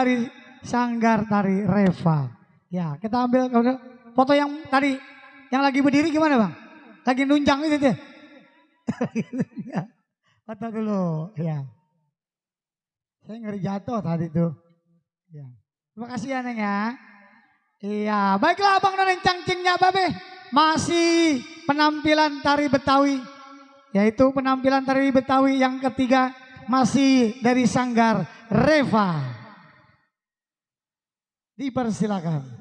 dari Sanggar Tari Reva. Ya, kita ambil foto yang tadi yang lagi berdiri gimana Bang? Lagi nunjang itu dia. Foto dulu, ya. Saya ngeri jatuh tadi tuh. Ya. Terima kasih ya Neng ya. Iya, baiklah Abang Noneng Cangcingnya Babe. Masih penampilan tari Betawi. Yaitu penampilan tari Betawi yang ketiga masih dari Sanggar Reva. Dipersilakan.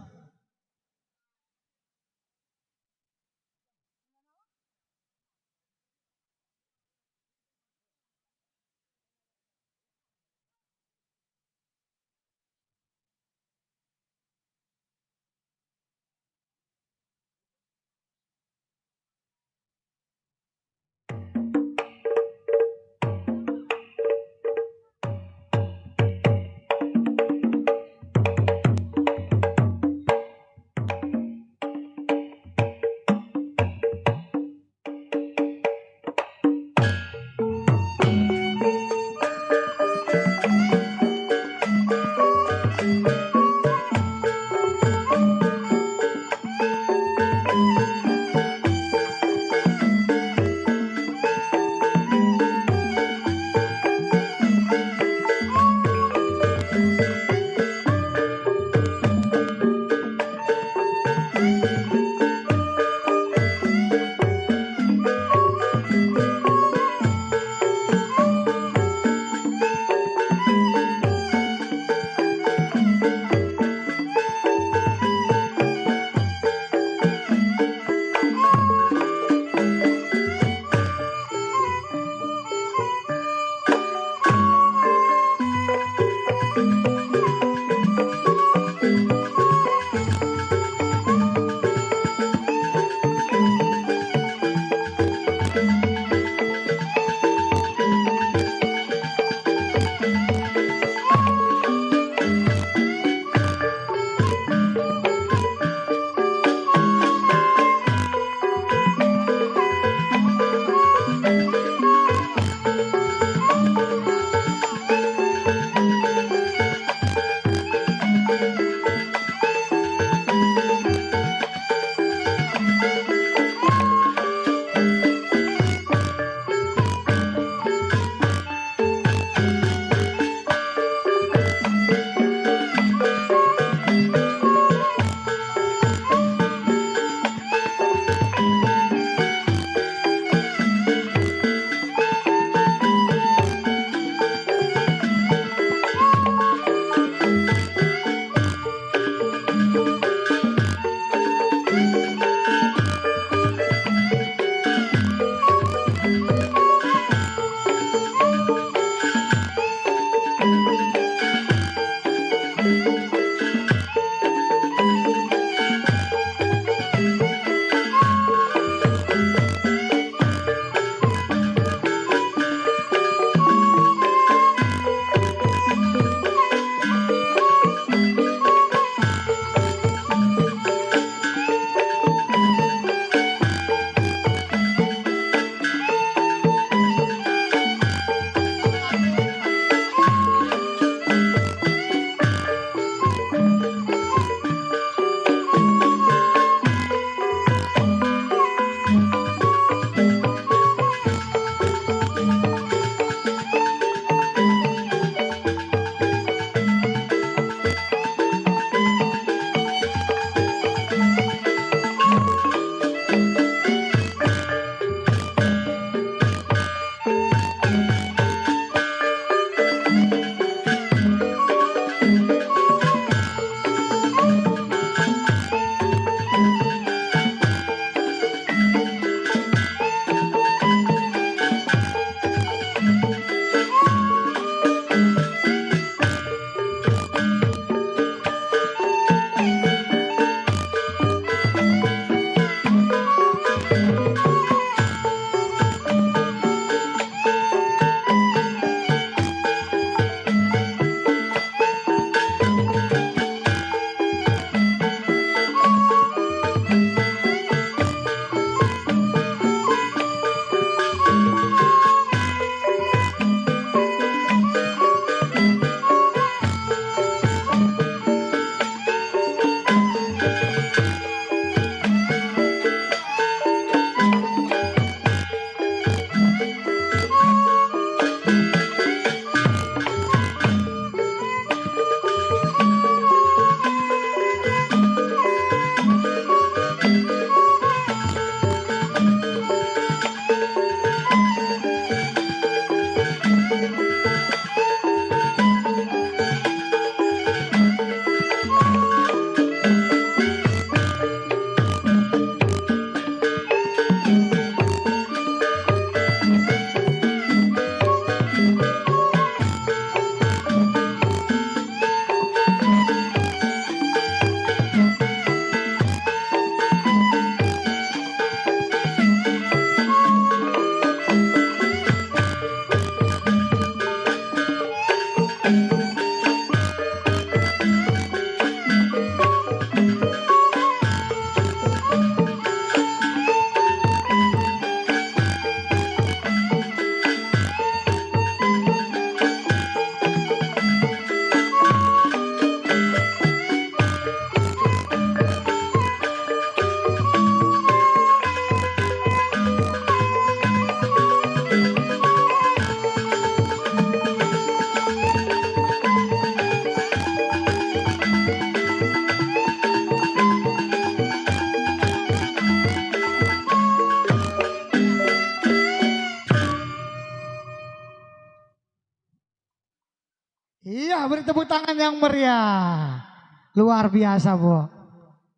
tepuk tangan yang meriah. Luar biasa, Bu.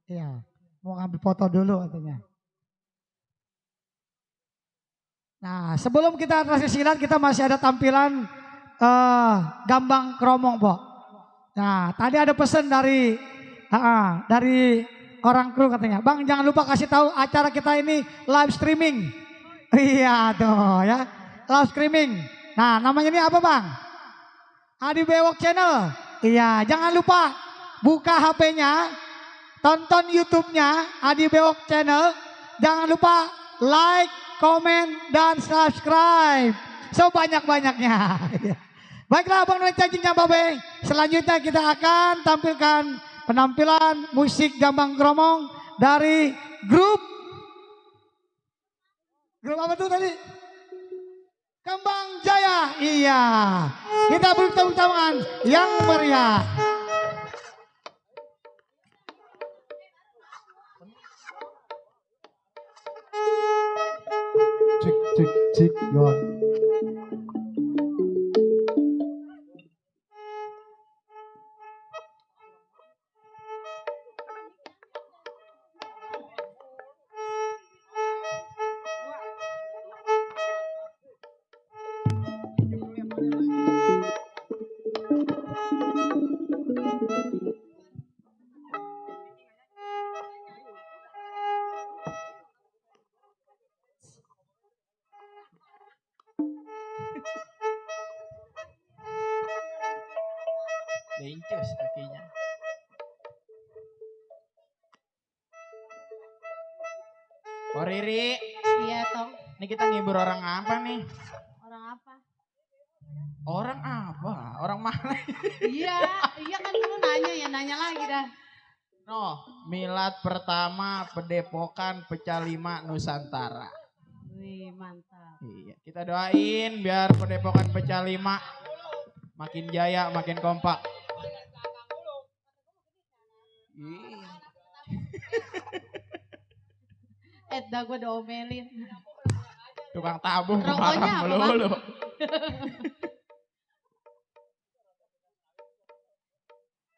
Iya, mau ngambil foto dulu katanya. Nah, sebelum kita transisi silat, kita masih ada tampilan gambang kromong, Bu. Nah, tadi ada pesan dari orang kru katanya, Bang jangan lupa kasih tahu acara kita ini live streaming. Iya tuh ya, live streaming. Nah, namanya ini apa, Bang? Adi Bewok Channel. Iya, jangan lupa buka HP-nya, tonton YouTube-nya Adi Bewok Channel. Jangan lupa like, komen, dan subscribe sebanyak-banyaknya. Baiklah Bang Noni cacingnya Babe. Selanjutnya kita akan tampilkan penampilan musik gambang kromong dari grup apa tuh tadi? Kembang Jaya. Iya. Kita beri tepuk tangan yang meriah. Cik cik cik yon. Lencos kakinya. Oh Riri, Iya Tong, ini kita ngibur orang apa nih? orang apa? Orang apa? Orang mana? Iya kan lu nanya lagi dah. No, milad pertama Pedepokan Pecah Lima Nusantara. Wih mantap. Iya, kita doain biar Pedepokan Pecah Lima makin jaya, makin kompak. Ih. Dah gue diomelin. Tukang tabung Rokoknya marah apa, melulu.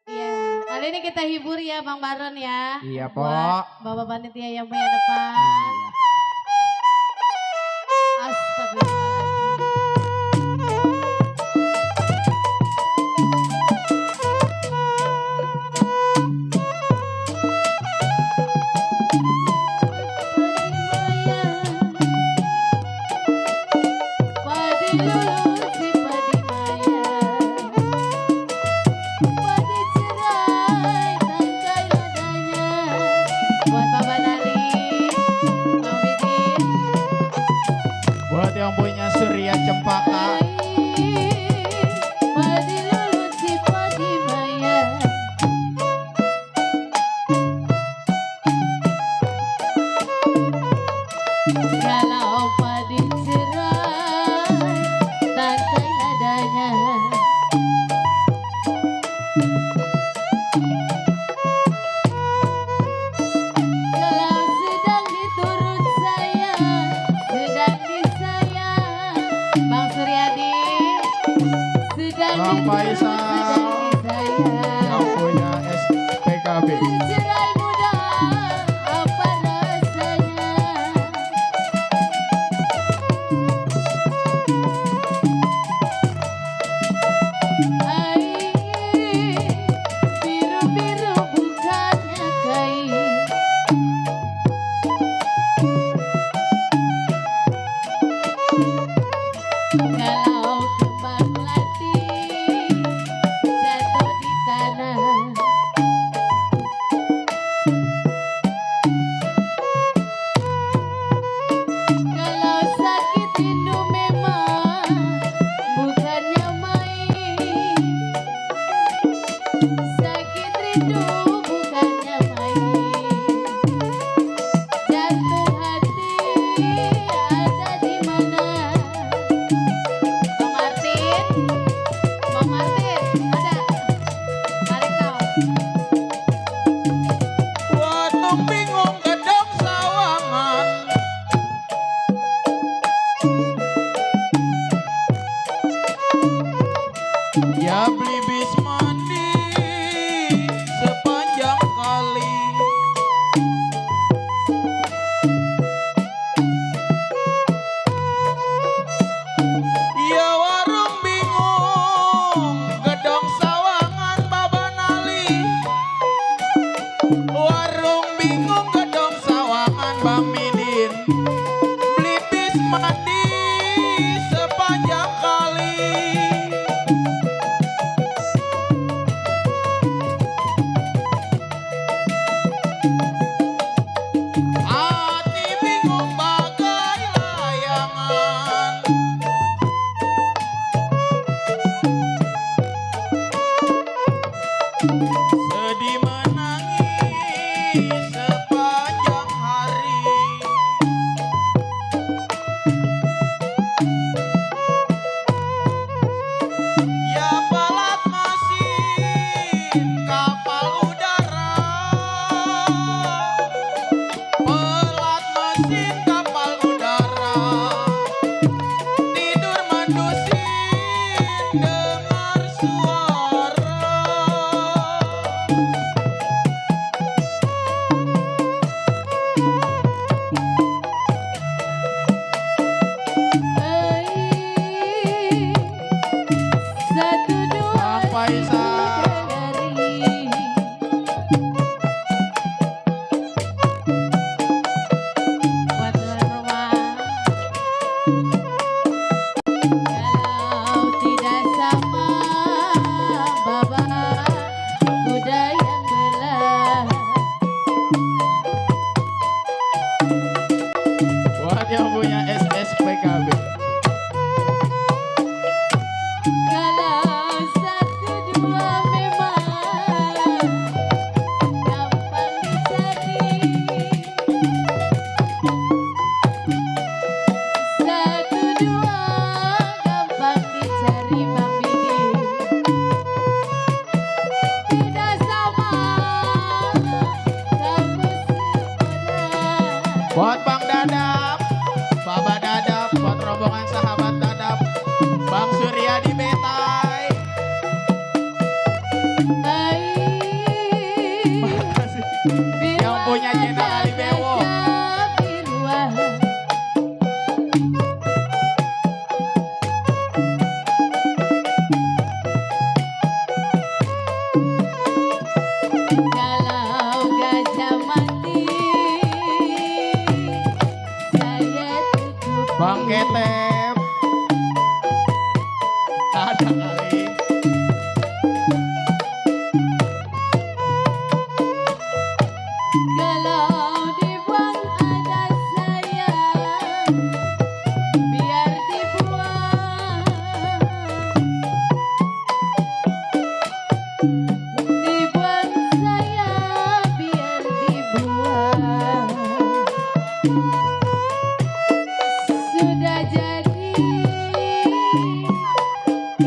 Iya, kali ini kita hibur ya Bang Baron ya. Iya, Buat Pok. Bapak Panitia yang punya depan. Iya. Astagfirullahaladzim. Buat yang punya Surya Cempaka. Kalau padi cerai, tangkai nadanya. Kalau sedang diturut saya, sedang disayang, Bang Suryadi, sedang Bang diturut, Faisal. sedang disayang. Yang punya SPKB. Cerai muda, apa rasanya? Biru-biru bukannya kain. Kalau kembang melati jatuh di tanah. Kalau sakit rindu memang bukannya main. Sakit rindu bukannya main. Jatuh hati ada di mana? Bang Martin, Bang Martin ada. Tarik kau. Waktu bingung gedong sawangan. Ya beli bisman sedih menangis sepanjang hari. Ya pelat mesin kapal udara, pelat mesin kapal udara, tidur mendusin dengar suara. Satu dua Sampai saat dari buat tuan rumah. Kalau tidak sama baba kuda yang belah. buat yang punya SSPKB. Kalau satu dua memang gampang dicari. Satu dua gampang dicari Bang Bidi. Tidak sama kamu sebenarnya. Buat Bang Dadap, Baba Dadap, buat rombongan sahabat Dadap, Bang Surya di Betai. Makasih. Yang punya channel Ali Bewo. Kalau gajah mati, saya tutup Bang Ketep. Ada kali. Kalau dibuang ada sayang, biar dibuang. Dibuang sayang, biar dibuang. Sudah jadi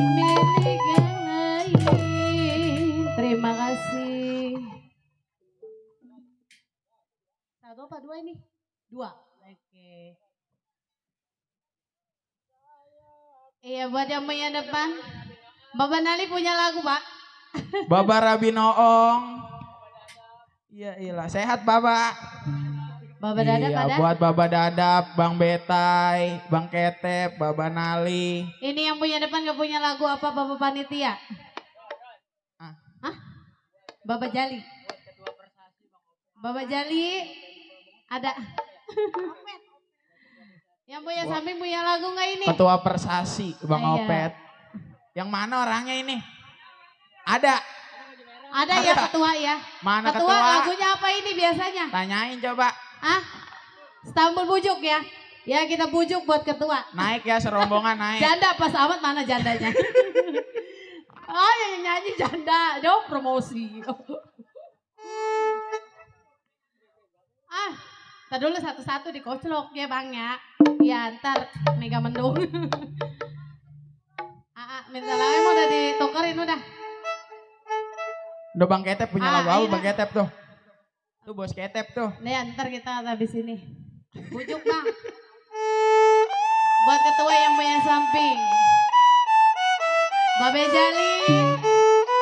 milik yang lain. Terima kasih. Satu apa dua ini? Dua. Oke. Iya buat yang punya depan. Bapak Nali punya lagu Pak. Baba Rabi Noong. Iya ilah, sehat Baba. Bapak Dadap Iya, ada. buat Baba Dadap, Bang Betai, Bang Ketep, Baba Nali. Ini yang punya depan gak punya lagu apa Bapak Panitia? Ah. Hah? Bapak Jali. Bapak Jali ada. Yang punya samping punya lagu nggak ini? Ketua Persasi, Bang Iya. Opet. Yang mana orangnya ini? Ada. Ada ya ketua ya. Mana Ketua ketua? lagunya apa ini biasanya? Tanyain coba. Ah? Stambul bujuk ya? Ya kita bujuk buat ketua. Naik ya serombongan naik. Janda pas amat mana jandanya? Oh yang nyanyi janda, dong promosi. Ah, ntar dulu satu-satu dikoclok ya bang ya. Ya ntar mega mendung. Minta lagi mau udah ditukerin udah. Udah Bang Ketep punya lagu apa iya. Bang Ketep tuh? Tuh bos Ketep tuh. Nih ntar kita habis ini. Bujuk bang. Buat ketua yang punya samping. Babe Jali.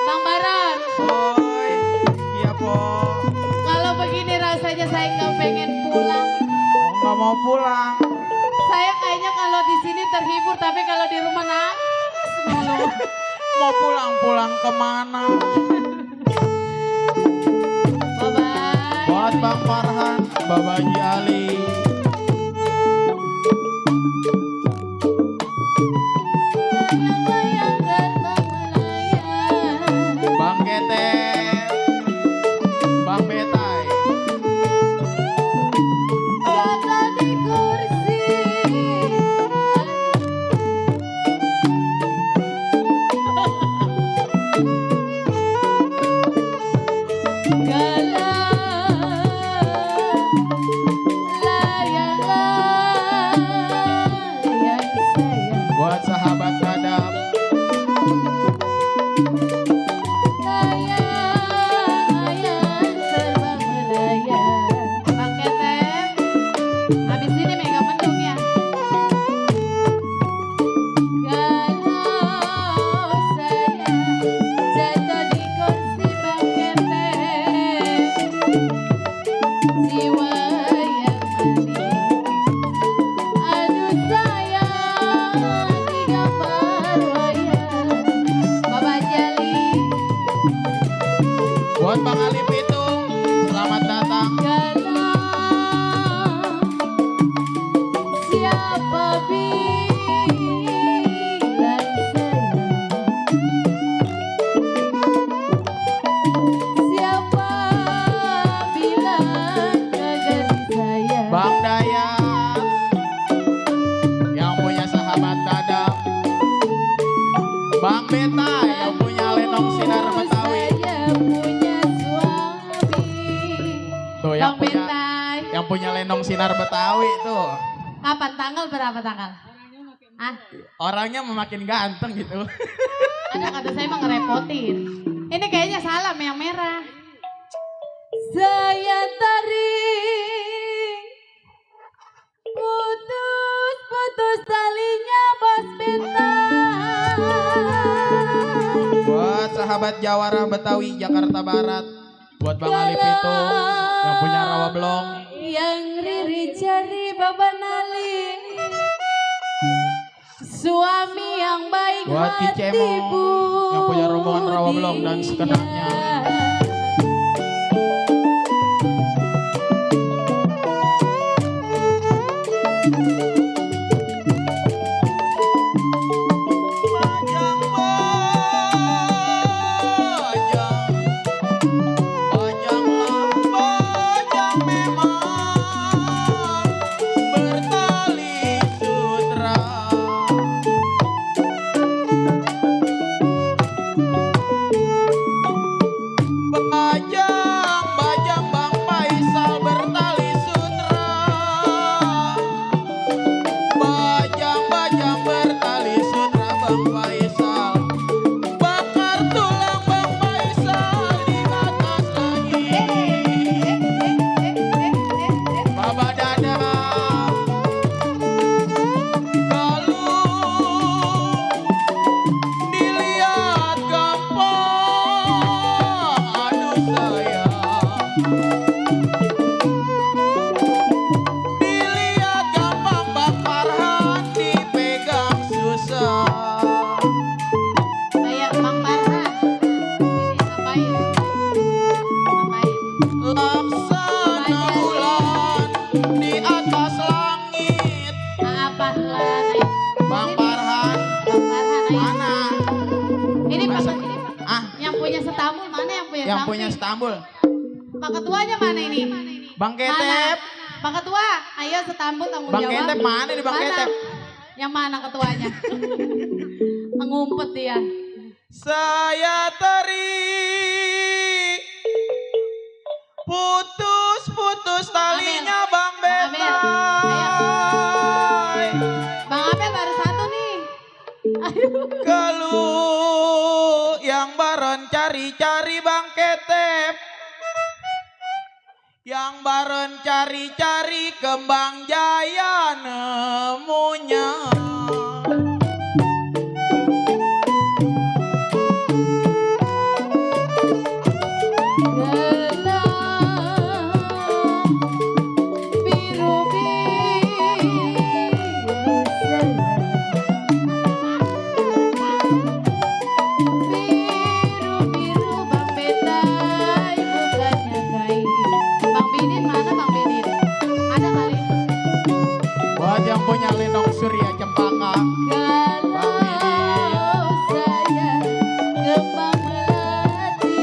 Bang Baron. Oi, iya po. Kalau begini rasanya saya nggak pengen pulang. Nggak mau pulang. Saya kayaknya kalau di sini terhibur, tapi kalau di rumah nangis mulu. Mau pulang kemana? Bye bye. Buat Bang Farhan, Baba Haji Ali. Layang-layang terbang melayang. Bang Ketep, Bang Betai. Jatuh di kursi. Buat sahabat dadap. Bang Ketep, habis ini mega mendung ya. Kalau saya jatuh di kursi Bang Ketep, jiwa yang manis, aduh sayang digambar wayang. Bapak Jali, Buat Bang Ali Pitung, selamat datang. siapa bilang siapa bilang kagak saya. Bang Dayat yang punya sahabat dadap. Bang Beta yang punya lenong sinar Betawi. Saya punya suami. Tuh Bang Bentai, yang punya lenong sinar Betawi tuh. kapan tanggal berapa tanggal? Ah, Orangnya makin ganteng gitu. ada kata saya mah ngerepotin. Ini kayaknya salam yang merah. Saya tarik putus talinya Bos Bentai. Buat sahabat Jawara Betawi Jakarta Barat. Buat Bang Ali Pitung yang punya rawa belong. Yang riri cari Baba Nali, suami yang baik Buat Ki hati Cemong yang punya rombongan rawa belong dan budinya. sekenaknya. Bajang bajanglah bajang memang bertali sutra. Bajang Bang Faisal bertali sutra. Bajang bertali sutra Bang Faisal. Bakar tulang Bang Faisal di atas langit. Baba dadap. Kalau dilihat gampang, aduh sayang. Dilihat gampang Bang Farhan, dipegang susah. Kayak Bang Farhan. Ini ngapain? Laksana bulan di atas langit. Apa lah? Bang Farhan, Bang Farhan, ayo. mana? Ini Pak, Ah, yang punya setambul mana yang punya yang samping? punya Istanbul. Pak Ketuanya mana ini? Bang Ketep. Pak Ketua, ayo setambul tanggung Bang jawab. Ketep mana nih Bang Mana? Ketep? Yang mana ketuanya? Ngumpet dia. Saya tarik putus talinya Bang Bang Amel, Betai. Bang Abel baru satu nih. Ayo. Kalau yang baron cari-cari Bang Ketep, yang baron cari-cari kembang jaya nemunya. Biru Bang Betai bukannya kain. Bang Bidin mana Bang Bidin? Ada kali. Buat yang punya lenong surya cempaka. Kalau saya kembang melati,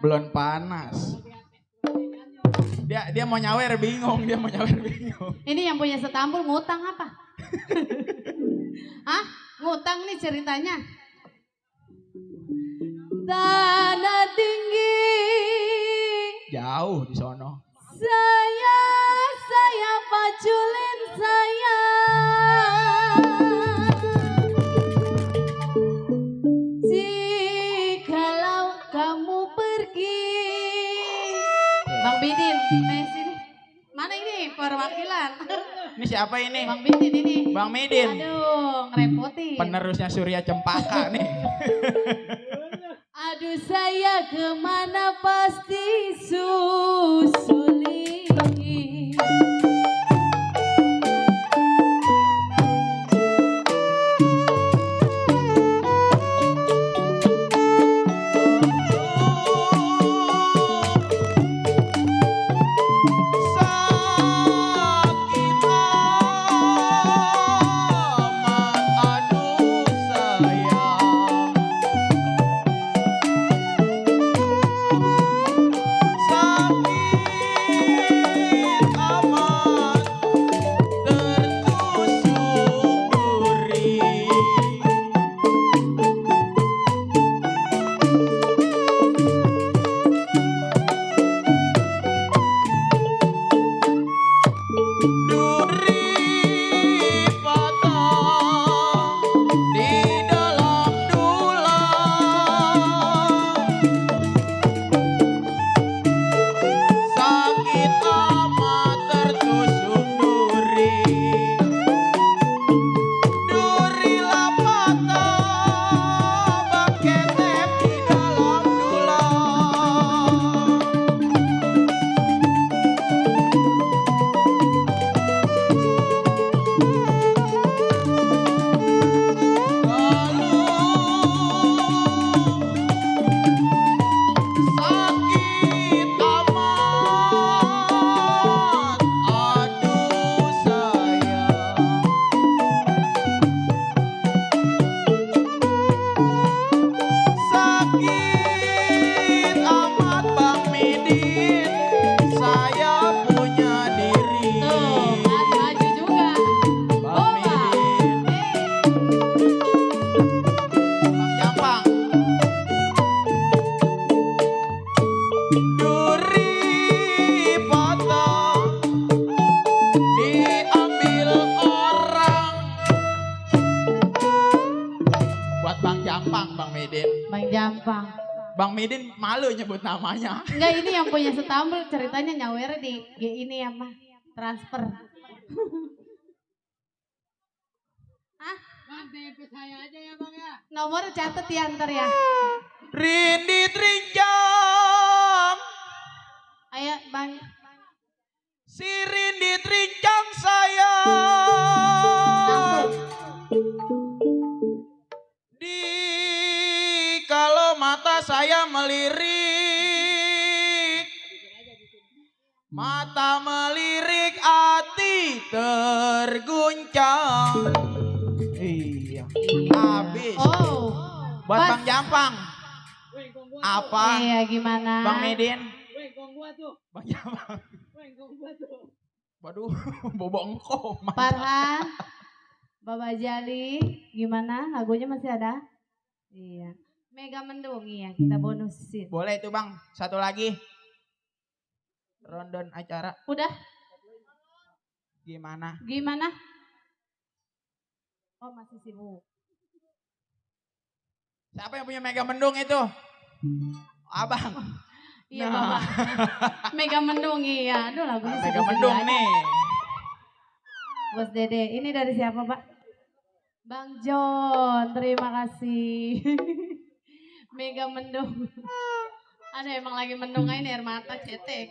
Belum panas. Dia mau nyawer bingung, Ini yang punya setambul ngutang apa? Hah? Ngutang nih ceritanya. Tanah tinggi. Jauh di sono. Saya paculin saya. Jikalau kamu pergi. Bang Bidin, sini. Mana ini perwakilan? Ini siapa ini? Bang Bidin ini. Bang Midin. Aduh, ngerepotin. Penerusnya Surya Cempaka nih. Aduh saya kemana pasti susuli. Bang Midin malu nyebut namanya. Enggak, ini yang punya setambul ceritanya nyawer di ini ya mah transfer. Hah? Bang DP saya aja ya bang ya. Nomor catat ya ntar ya. Rindit rincang. Ayo bang. Si Rindit rincang saya. Kalau mata saya melirik, mata melirik, hati terguncang. Iya, habis. Oh, buat Bang Jampang. Apa? Iya, gimana? Bang Midin. Bang Jampang. Waduh, bobo engkau. Farhan, Baba Jali, gimana? Lagunya masih ada? Iya. Mega Mendung ya, kita bonusin. Boleh itu bang, satu lagi. Rondon acara. Udah? Gimana? Gimana? Oh masih sibuk. Siapa yang punya Mega Mendung itu? Abang. Iya Bapak. Mega Mendung iya. Aduh lagunya Mega Mendung nih. Bos Dede, ini dari siapa Pak? Bang John, terima kasih. Mega Mendung. Ada emang lagi mendung aja nih air mata cetek.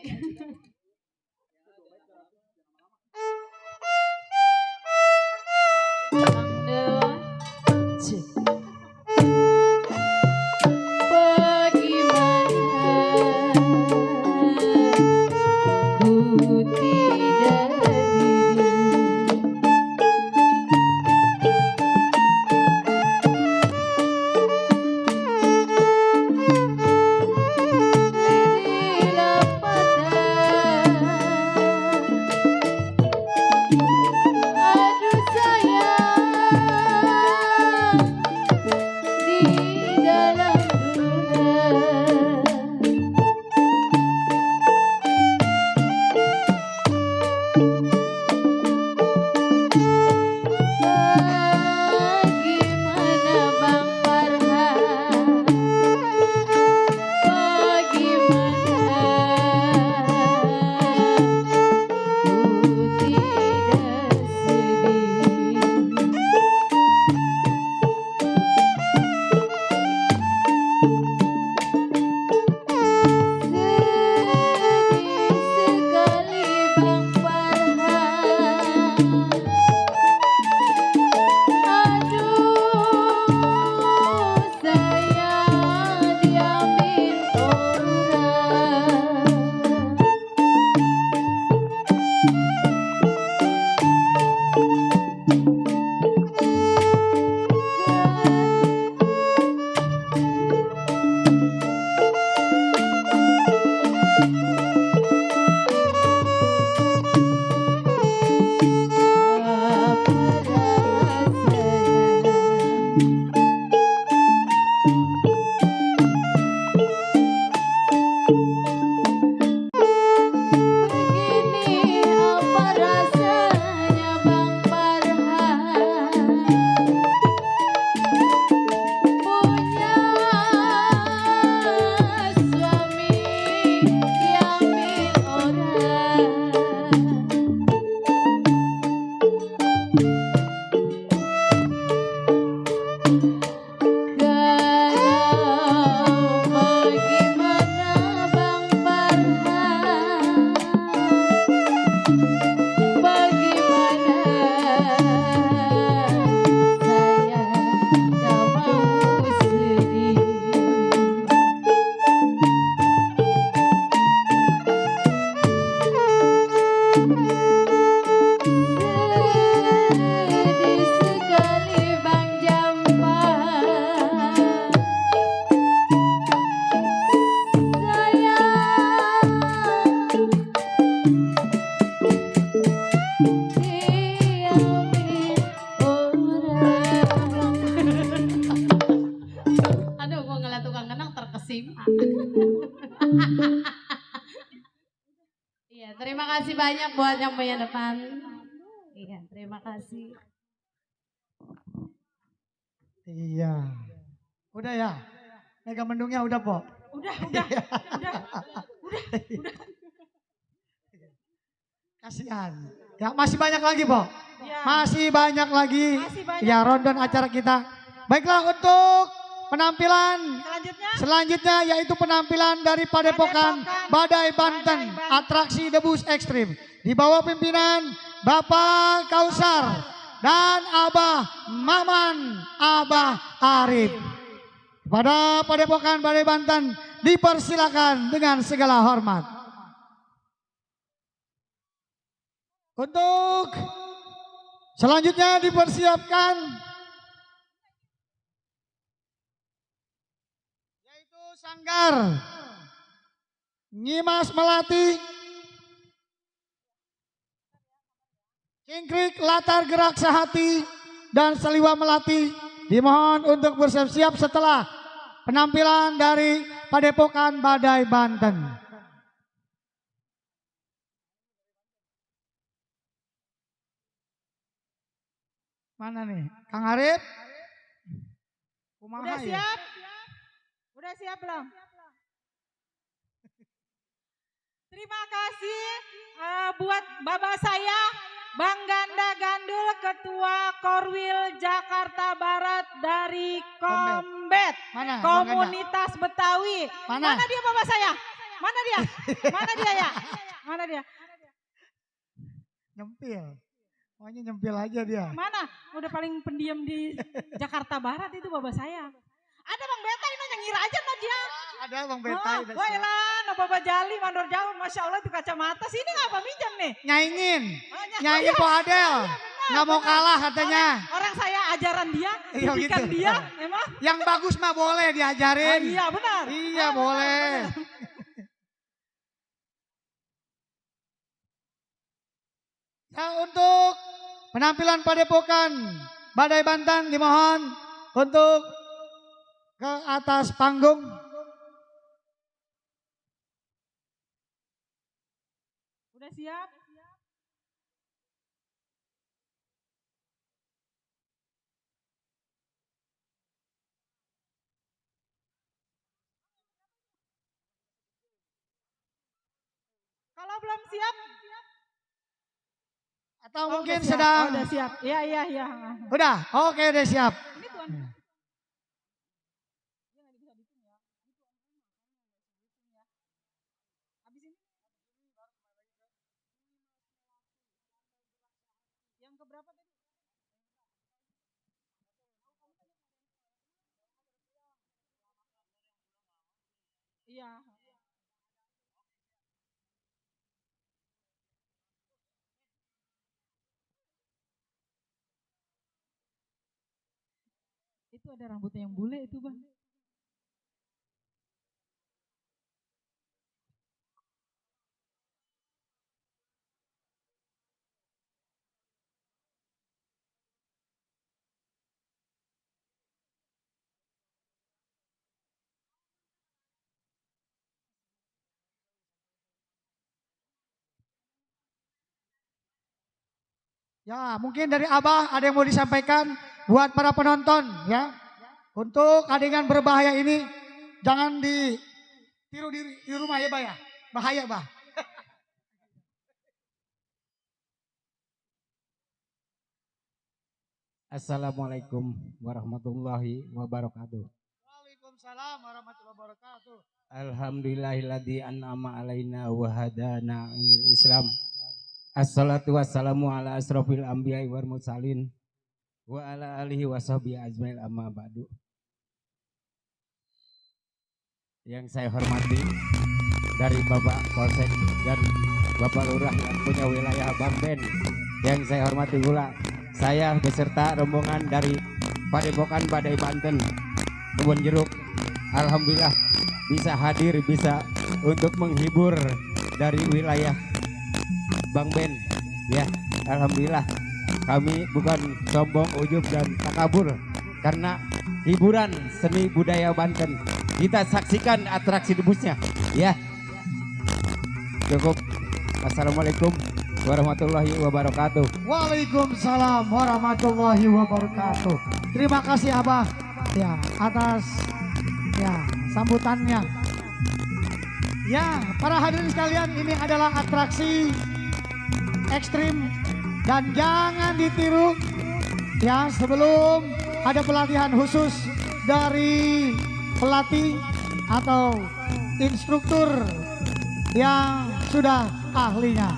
dalam dunia. Bagaimana Bang Farhan? Iya, terima kasih banyak buat yang punya depan. Iya, terima kasih. Iya. Udah ya? Mega Mendungnya udah, Po? Udah. Kasihan. Ya, masih banyak lagi, Po? Ya. Masih banyak lagi. Masih banyak. Ya, rundown acara kita. Baiklah, untuk penampilan Selanjutnya yaitu penampilan dari Padepokan Badai Banten, atraksi debus ekstrim. Di bawah pimpinan Bapak Kausar dan Abah Maman, Abah Arif. Kepada Padepokan Badai Banten dipersilakan dengan segala hormat. Untuk selanjutnya dipersiapkan yaitu Sanggar Nyimas Melati, Cingkrik Latar Gerak Sehati, dan Seliwa Melati dimohon untuk bersiap-siap setelah penampilan dari Padepokan Badai Banten. Mana nih? Kang Arif? Kumaha Udah ya? siap? Udah siap belum? Terima kasih buat bapak saya, Bang Ganda Gandul, Ketua Korwil Jakarta Barat dari Kombet, Mana? Bang Ganda? Komunitas Betawi. Mana? Mana dia bapak saya? Mana dia? Mana dia ya? Mana dia? Nyempil. Pokoknya nyempil aja dia. Mana? Udah paling pendiam di Jakarta Barat itu bapak saya. Ada Bang Beta ini nyengir aja no dia. Ada Bang Betai. Wah elah, no Bapak Jali mandor jauh, Masya Allah itu kacamata. Sini ngapa minjam nih? Nyaingin. Oh, Nyanyi Po Adel. Nggak mau kalah katanya. Orang saya ajaran dia, Iya, didikan gitu. dia, emang. Yang bagus mah boleh diajarin. Iya benar. Iya boleh. Ya, untuk penampilan Padepokan Badai Banten dimohon untuk ke atas panggung. Udah siap? Kalau belum siap? Atau Oh, mungkin udah siap. sedang. Oh, udah siap. Iya, iya, iya. Udah, oke udah siap. Ini tuan. Habis ini yang keberapa tadi? Iya. Itu ada rambutnya yang bule itu, Bang. Ya, mungkin dari Abah ada yang mau disampaikan buat para penonton ya. Untuk adegan berbahaya ini jangan ditiru di rumah ya, Bah ya. Bahaya, Bah. Assalamualaikum warahmatullahi wabarakatuh. Waalaikumsalam warahmatullahi wabarakatuh. Alhamdulillahilladzi an'ama alaina wa hadana ilal Islam. Assalatu wassalamu ala asrofil anbiya'i wal mursalin wa ala alihi wa sahbihi ajmain amma ba'du. Yang saya hormati dari Bapak Polsek dan Bapak Lurah yang punya wilayah Bangben. Yang saya hormati pula saya beserta rombongan dari Padepokan Badai Banten Kebun Jeruk. Alhamdulillah bisa hadir, bisa untuk menghibur dari wilayah Bangben ya. Alhamdulillah kami bukan sombong, ujub dan takabur karena hiburan seni budaya Banten. Kita saksikan atraksi debusnya ya. Cukup. Assalamualaikum warahmatullahi wabarakatuh. Waalaikumsalam warahmatullahi wabarakatuh. Terima kasih Abah ya atas ya sambutannya. Ya, para hadirin sekalian, ini adalah atraksi ekstrim dan jangan ditiru ya sebelum ada pelatihan khusus dari pelatih atau instruktur yang sudah ahlinya.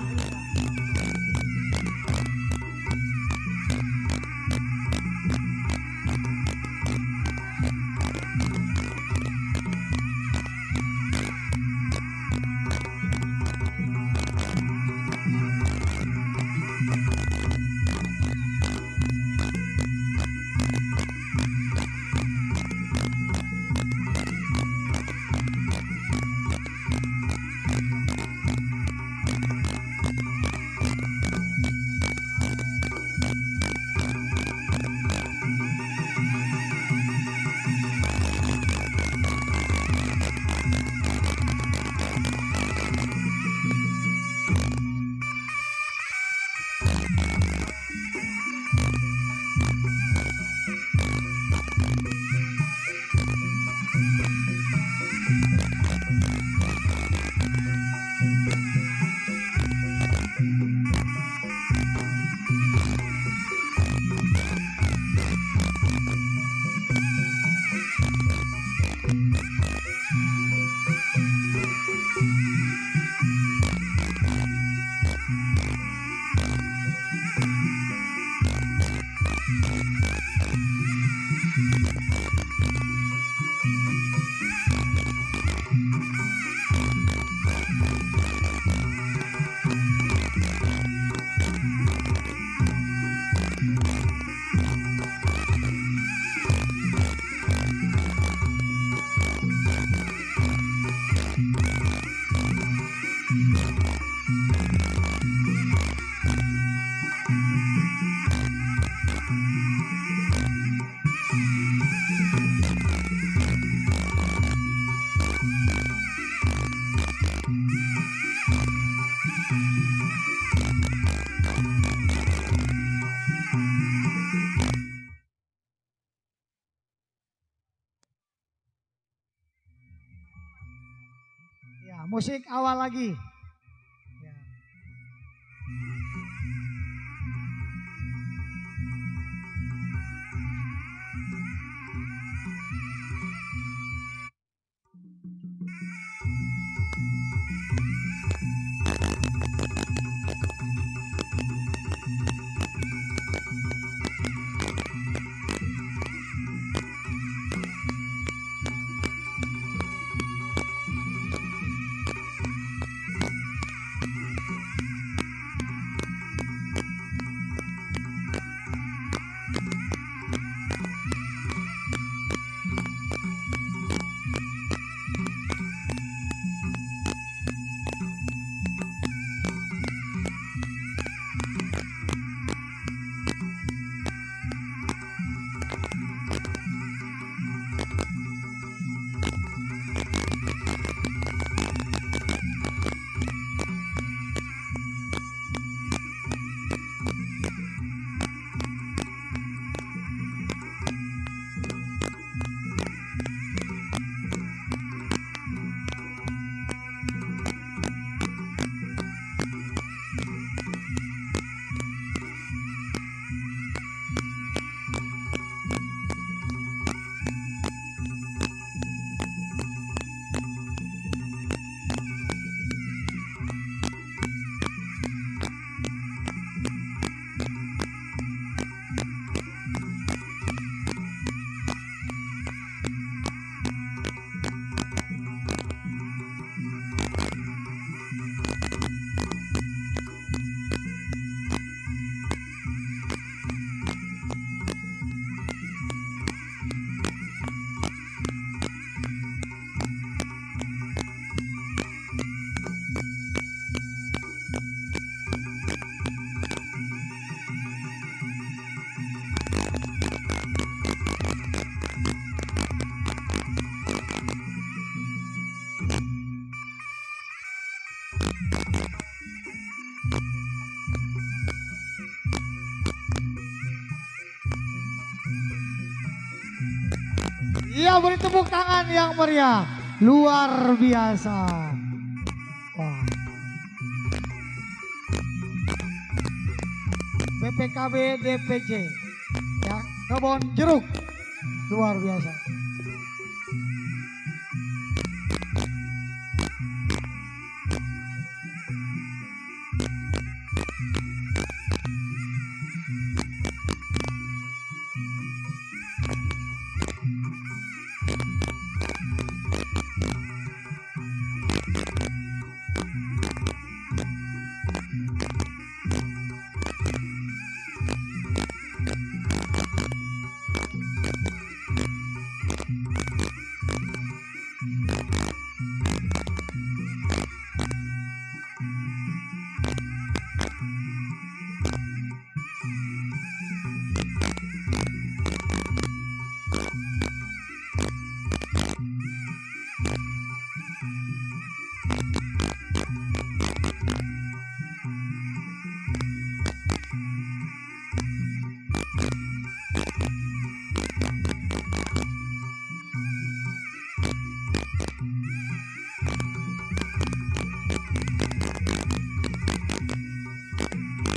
musik awal lagi. Ya. Iya, beri tepuk tangan yang meriah. Luar biasa. Wah. BPKB DPC. Ya, Kebon Jeruk. Luar biasa.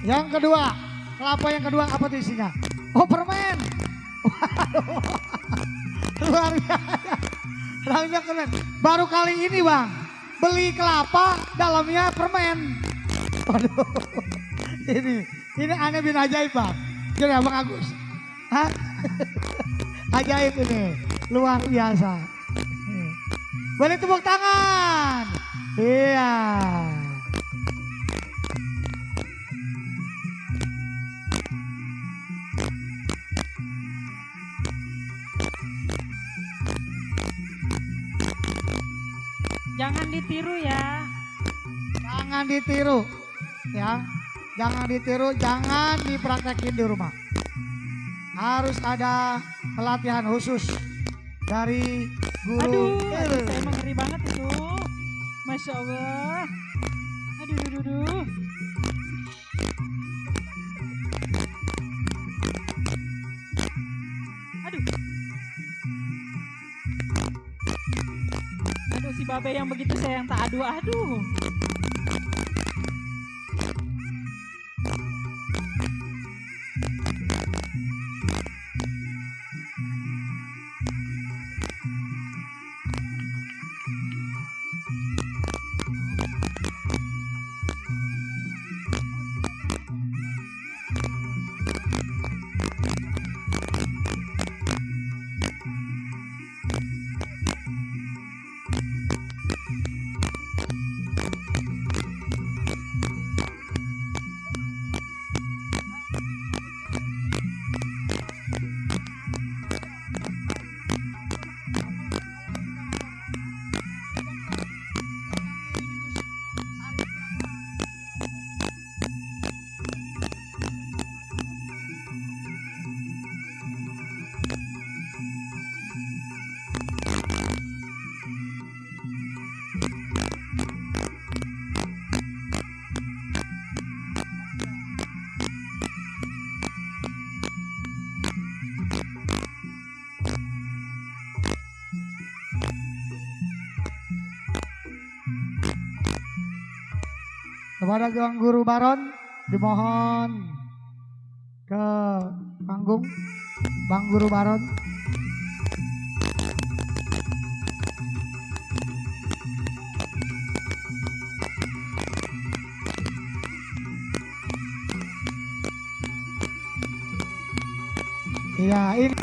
Yang kedua, kelapa yang kedua apa tuh isinya? Oh, permen. Waduh. Luar biasa. Dalamnya permen. Baru kali ini Bang, beli kelapa dalamnya permen. Waduh. Ini aneh bin ajaib Bang. Jadi Bang Agus. Hah? Ajaib ini. Luar biasa. Boleh tepuk tangan. Iya. Jangan ditiru ya. Jangan ditiru. Ya. Jangan ditiru, jangan dipraktekin di rumah. Harus ada pelatihan khusus dari guru. Aduh, saya ngeri banget itu. Masya Allah. Aduh. Aduh, si Babe yang begitu sayang tak aduh-aduh. Kepada Tuan Guru Baron dimohon ke panggung. Bang Guru Baron. Iya, ini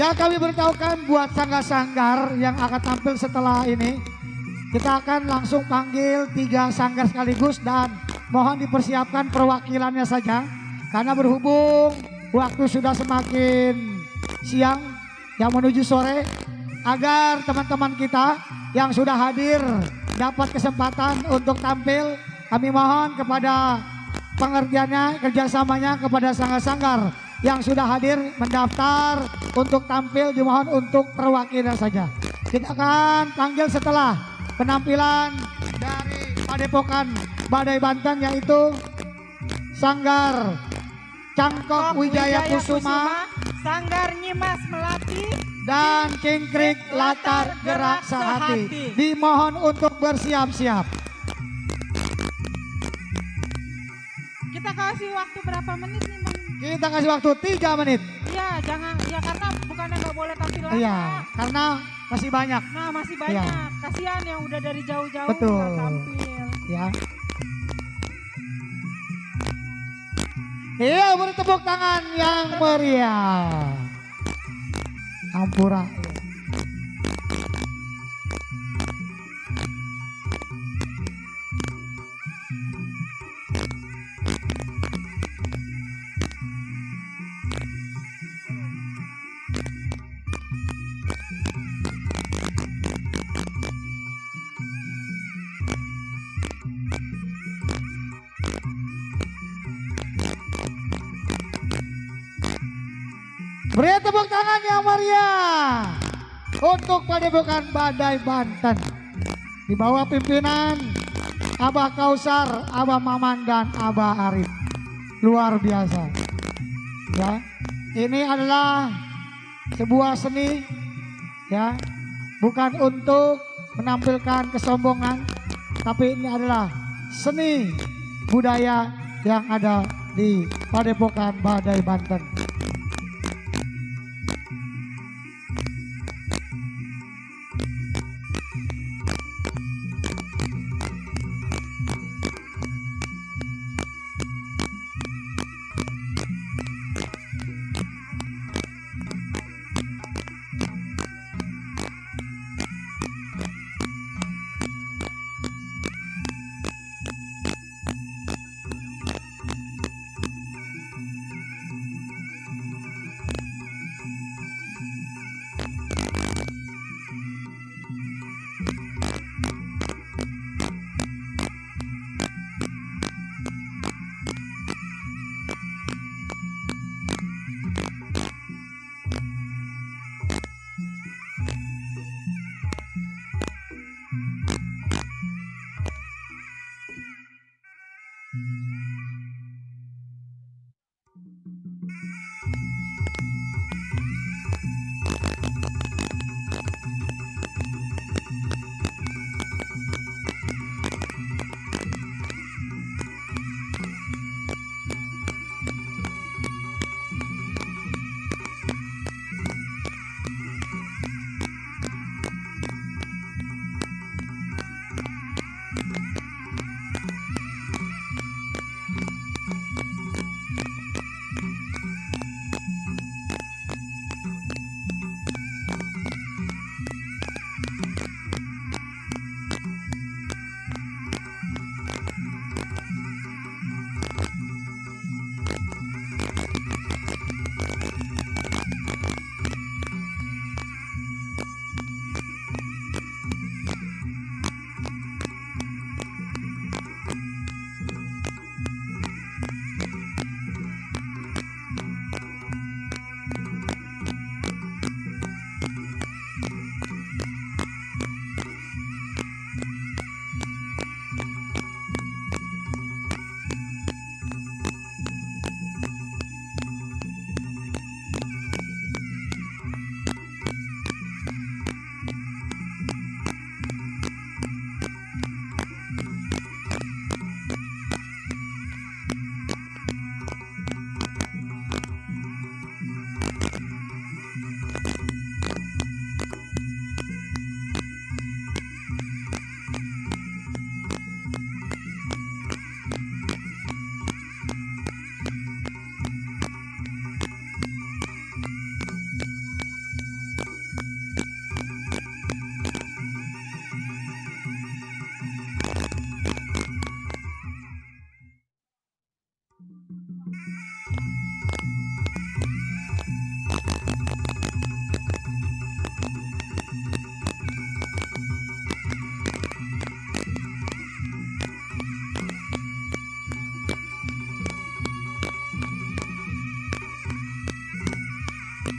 Ya kami beritahukan buat sanggar-sanggar yang akan tampil setelah ini. Kita akan langsung panggil 3 sanggar sekaligus dan mohon dipersiapkan perwakilannya saja. Karena berhubung waktu sudah semakin siang yang menuju sore. Agar teman-teman kita yang sudah hadir dapat kesempatan untuk tampil. Kami mohon kepada pengertiannya, kerjasamanya kepada sanggar-sanggar yang sudah hadir mendaftar untuk tampil, dimohon untuk perwakilan saja. Kita akan panggil setelah penampilan dari Padepokan Badai Banten yaitu Sanggar Cangkok Wijaya Kusuma, Sanggar Nyimas Melati, dan Cingkrik Latar Gerak Sehati. Dimohon untuk bersiap-siap. kita kasih waktu berapa menit nih Bang? Kita kasih waktu 3 menit. Iya, jangan ya karena bukannya nggak boleh tampil lama. Iya, karena masih banyak. Nah masih Iya. banyak. Kasihan yang udah dari jauh-jauh Betul. nggak tampil. Ya. Iya, beri tepuk tangan yang meriah. Ampura. Beri tepuk tangan yang meriah untuk Padepokan Badai Banten di bawah pimpinan Abah Kausar, Abah Maman dan Abah Arif. Luar biasa. Ya, ini adalah sebuah seni ya, bukan untuk menampilkan kesombongan, tapi ini adalah seni budaya yang ada di Padepokan Badai Banten.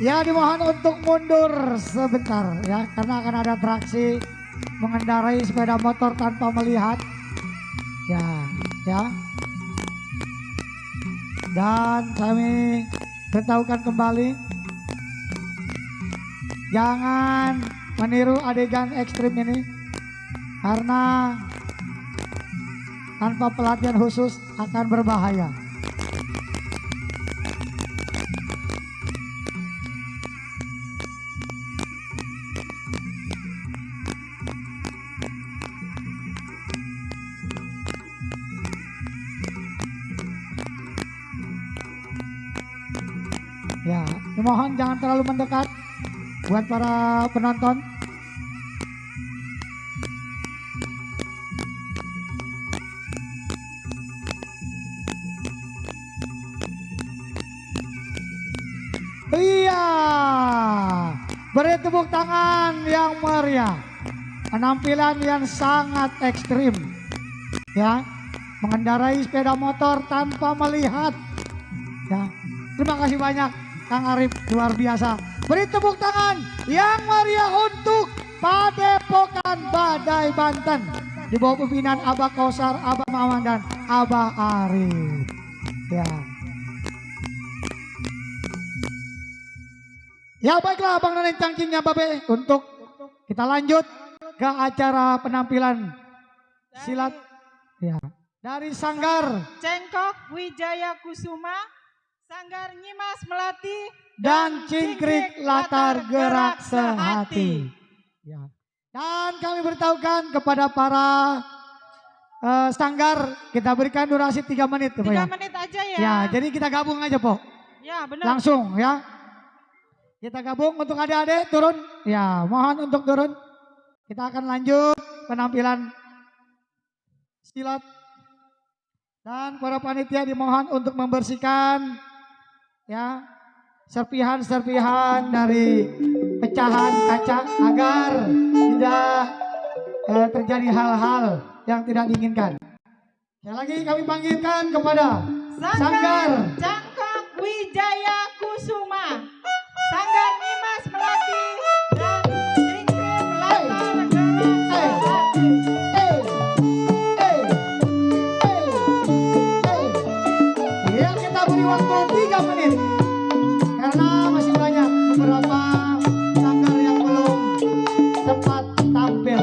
Ya dimohon untuk mundur sebentar ya, karena akan ada atraksi mengendarai sepeda motor tanpa melihat. Ya. Dan kami beritahukan kembali, jangan meniru adegan ekstrim ini karena tanpa pelatihan khusus akan berbahaya. Ya, dimohon jangan terlalu mendekat buat para penonton. Iya, beri tepuk tangan yang meriah. Penampilan yang sangat ekstrim, ya, mengendarai sepeda motor tanpa melihat. Ya, terima kasih banyak Kang Arif, luar biasa. Beri tepuk tangan yang meriah untuk Padepokan Badai Banten di bawah pimpinan Abah Kausar, Abah Maman dan Abah Arif. Ya. Ya baiklah Bang Nonen Cangcingnya Babe, untuk kita lanjut ke acara penampilan silat ya dari Sanggar Cengkok Wijaya Kusuma, Sanggar Nyimas Melati dan Cingkrik Latar Gerak Sehati. Ya. Dan kami beritahukan kepada para Sanggar, kita berikan durasi 3 menit. 3 ya. menit aja ya. Ya, jadi kita gabung aja Po. Ya benar. Langsung ya. Kita gabung untuk adik-adik turun. Ya, mohon untuk turun. Kita akan lanjut penampilan silat. Dan para panitia dimohon untuk membersihkan ya serpihan-serpihan dari pecahan kaca agar tidak terjadi hal-hal yang tidak diinginkan. Sekali lagi kami panggilkan kepada Sanggar Cengkok Wijaya Kusuma, Sanggar Nyimas Melati dan Cingkrik Latar Gerak Sehati. Ya, kita beri waktu 3 menit karena masih banyak beberapa sanggar yang belum sempat tampil.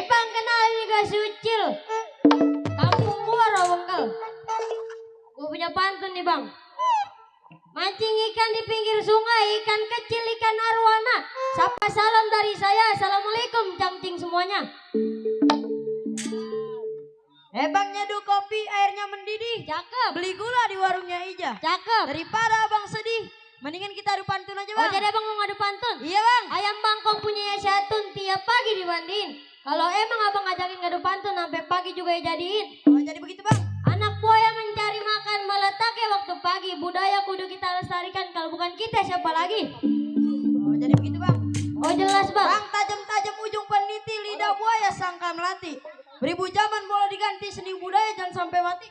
Bang, kenal ini gak Sucil. Kampung gua Rawengkel. Gua punya pantun nih bang. Mancing ikan di pinggir sungai, ikan kecil, ikan arwana. Sapa salam dari saya, assalamualaikum cangcing semuanya. Bang, nyeduh kopi airnya mendidih. Cakep. Beli gula di warungnya Ija. Cakep. Daripada abang sedih, mendingan kita adu pantun aja Oh bang. jadi abang mau ngadu pantun? Iya bang. Ayam bangkong punya Syatun tiap pagi dimandiin. Kalau emang abang ngajakin ngadu pantun sampai pagi juga ya jadiin. Oh jadi begitu bang. Anak buaya mencari makan meletaknya waktu pagi. Budaya kudu kita lestarikan, kalau bukan kita siapa lagi? Oh jadi begitu bang. Oh jelas bang. Bang, tajam-tajam ujung peniti, lidah buaya sangka melati. Beribu zaman boleh diganti, seni budaya jangan sampai mati.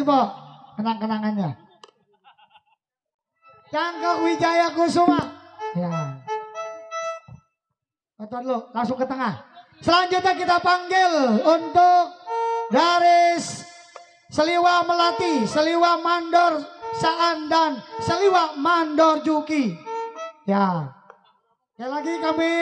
kasih po kenang-kenangannya. Cangkok Wijaya Kusuma. Ya. Foto dulu, langsung ke tengah. Selanjutnya kita panggil untuk dari Seliwa Melati, Seliwa Mandor Saan dan Seliwa Mandor Juki. Ya. Sekali lagi kami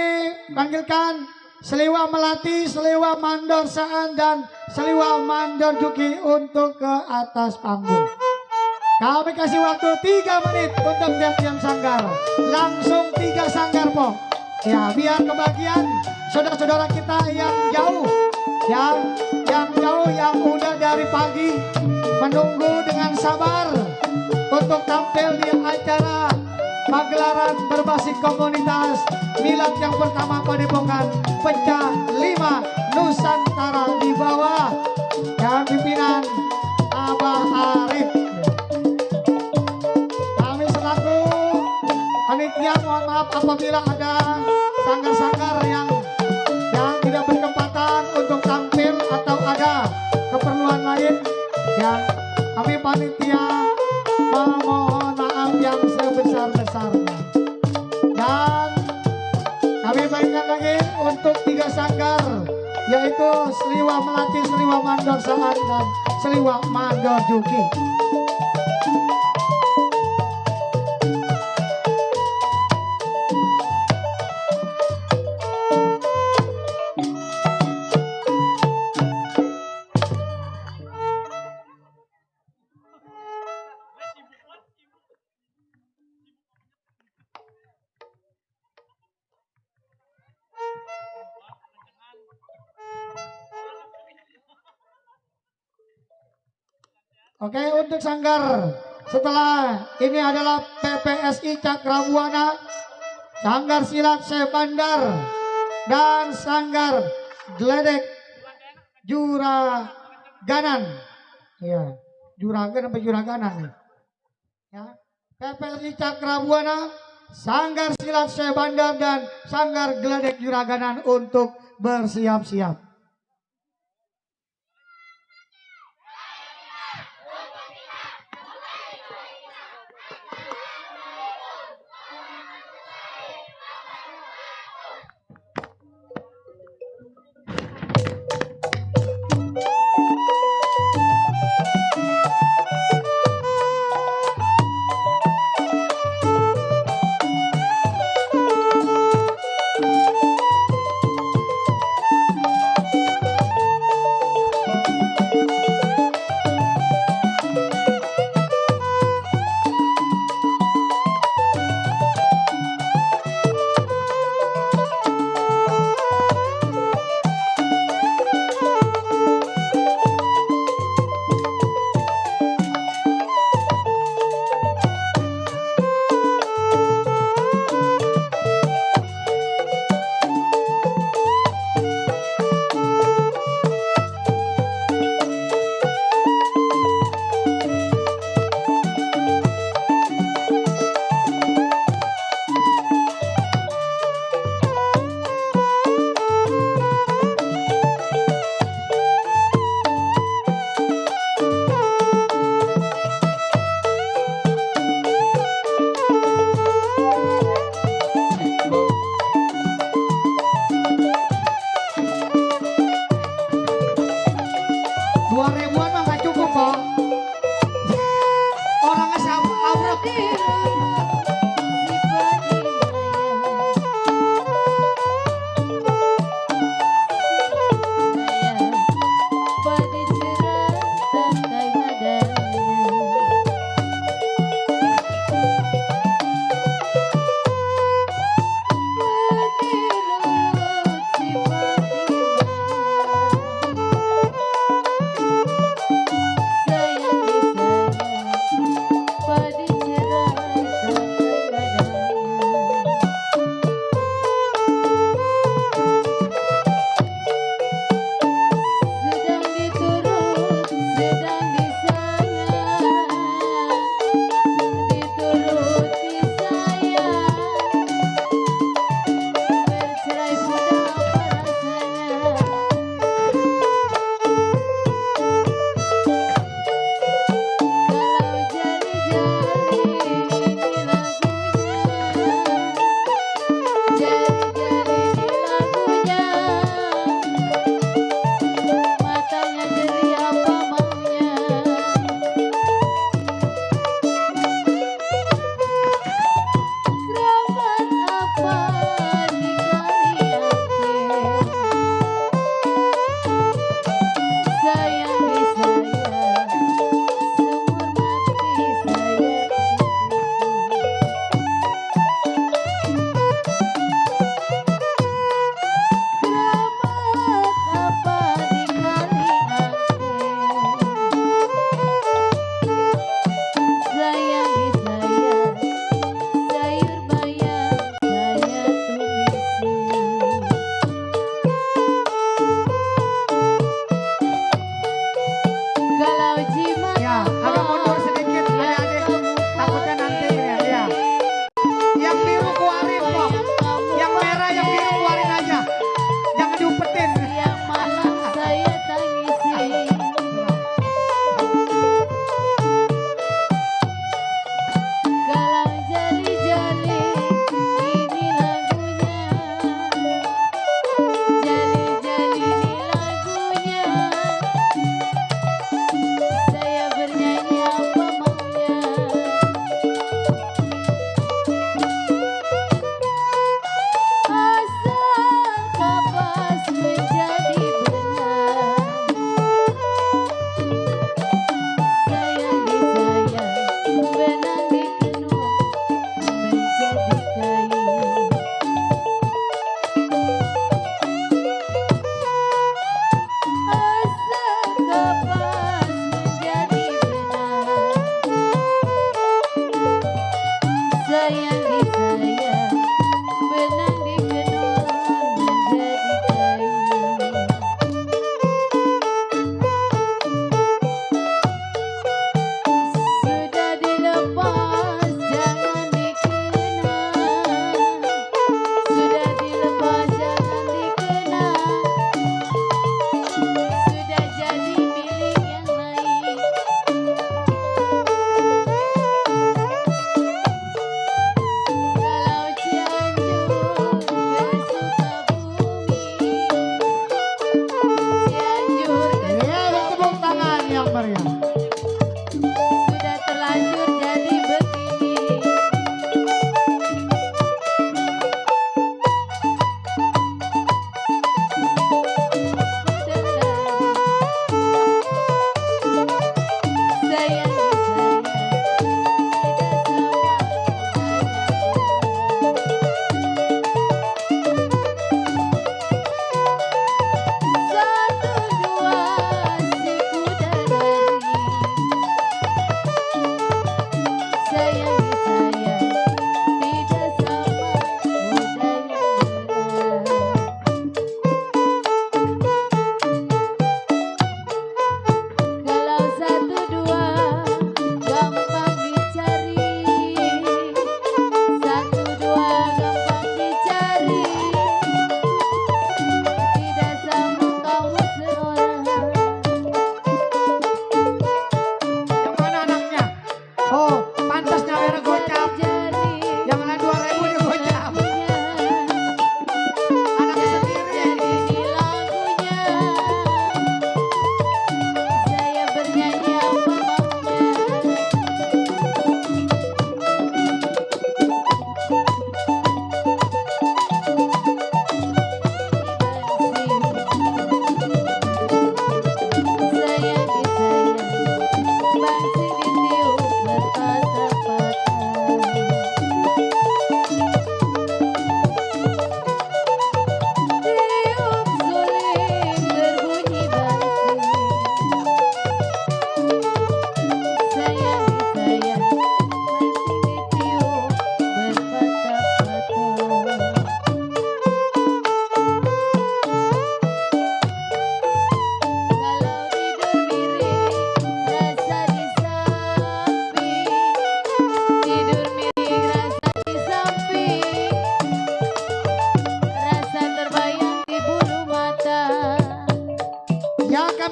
panggilkan Seliwa Melati, Seliwa Mandor Saan dan Seliwa Mandor Juki untuk ke atas panggung. Kami kasih waktu 3 menit untuk tiap-tiap sanggar. Langsung 3 sanggar po. Ya, biar kebagian saudara-saudara kita yang jauh, yang jauh, yang udah dari pagi menunggu dengan sabar untuk tampil di acara pagelaran berbasis komunitas milad yang pertama Padepokan Pecah 5 Nusantara di bawah yang pimpinan Abah Arif. Kami selaku panitia mohon maaf apabila ada sanggar-sanggar yang tidak berkesempatan untuk tampil atau ada keperluan lain, yang kami panitia memohon maaf yang sebesar-besarnya. Dan kami bagikan lagi untuk 3 sanggar, yaitu Seliwa Melati, Seliwa Mandor Saan dan Seliwa Mandor Juki. Oke, untuk sanggar setelah ini adalah PPSI Cakrabuana, sanggar silat Sebandar, dan sanggar geledek Juraganan. Ya, Juragan apa Juraganan nih? Ya, PPSI Cakrabuana, sanggar silat Sebandar dan sanggar geledek Juraganan untuk bersiap-siap.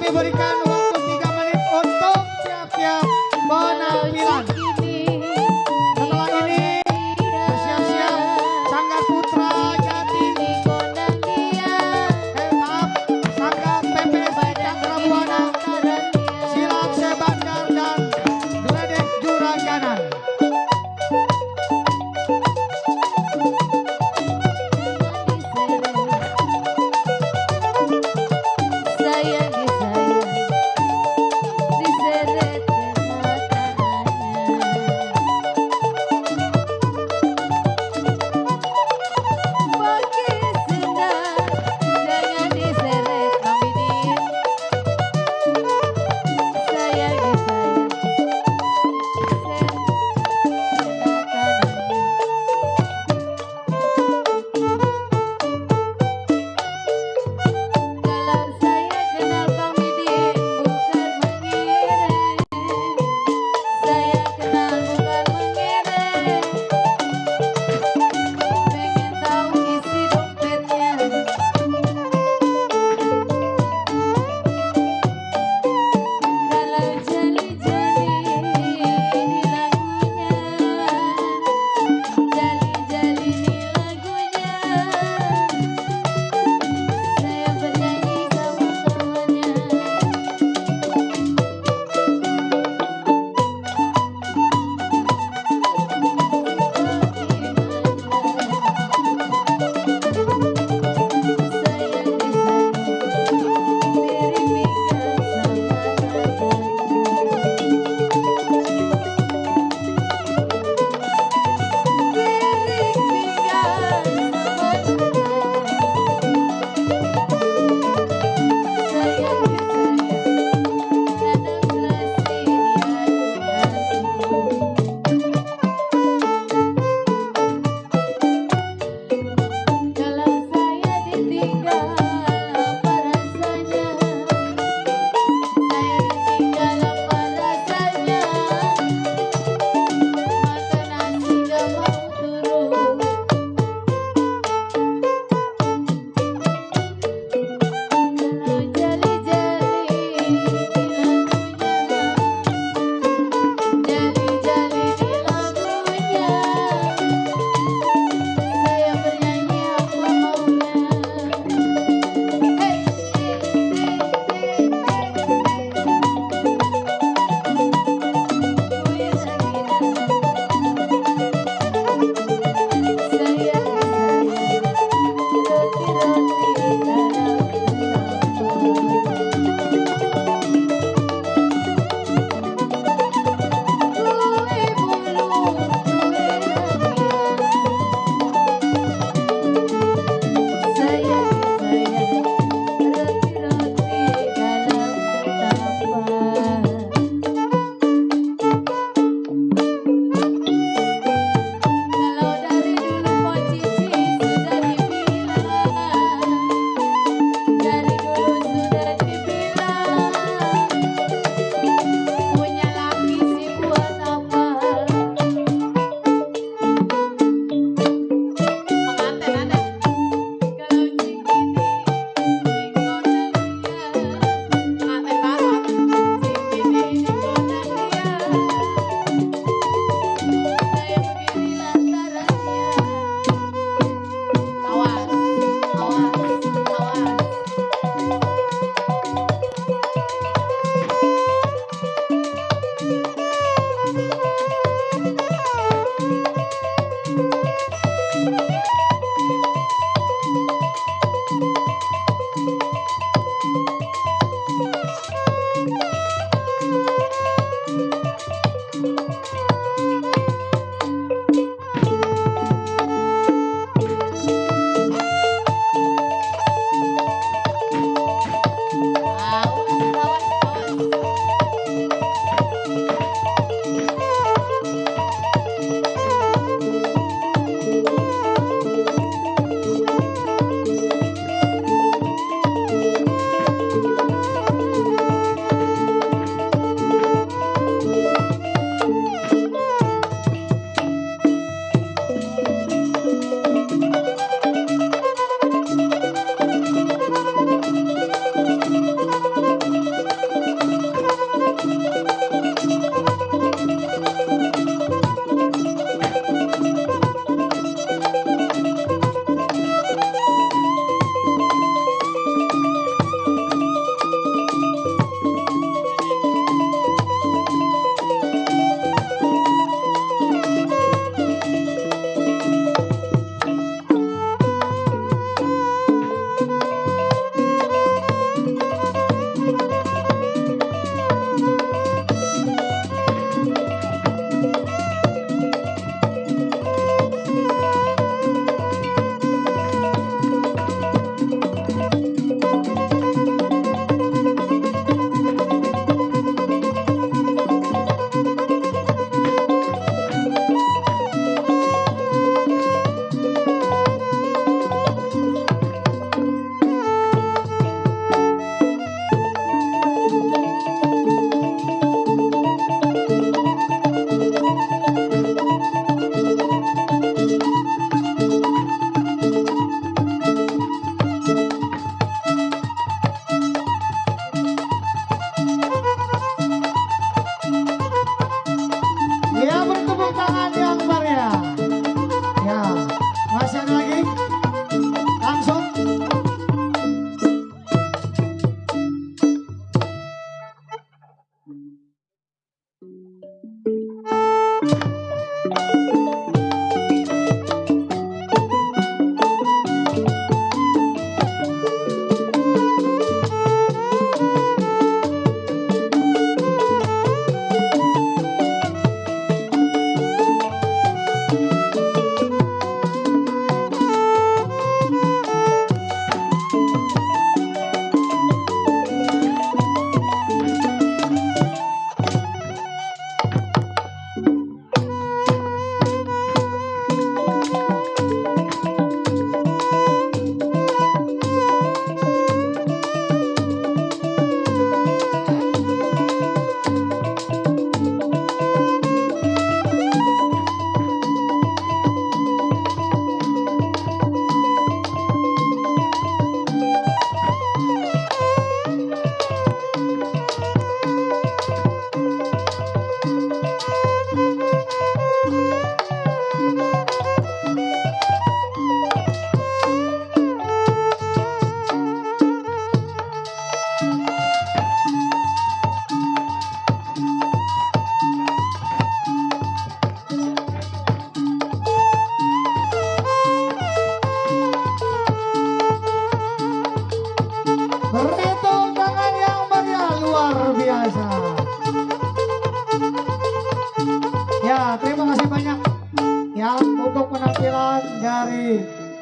diberikan waktu 3 menit untuk siap-siap penampilan. Setelah ini bersiap-siap Sanggar Putra Jati. Maaf, Sanggar PPS Cakra Buana, Silat Sebandar dan Geledek Juraganan. Sayang disayang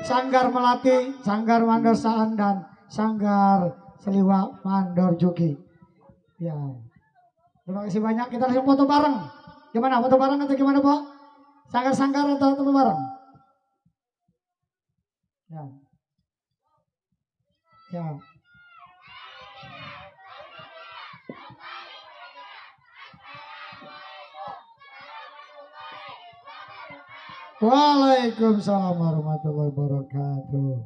Sanggar Melati, Sanggar Mandor Saan dan Sanggar Seliwa Mandor Juki. Ya. Terima kasih banyak. Kita langsung foto bareng. Gimana? Foto bareng atau gimana, Pak? Sanggar-sanggar atau foto bareng? Ya. Ya. Waalaikumsalam warahmatullahi wabarakatuh.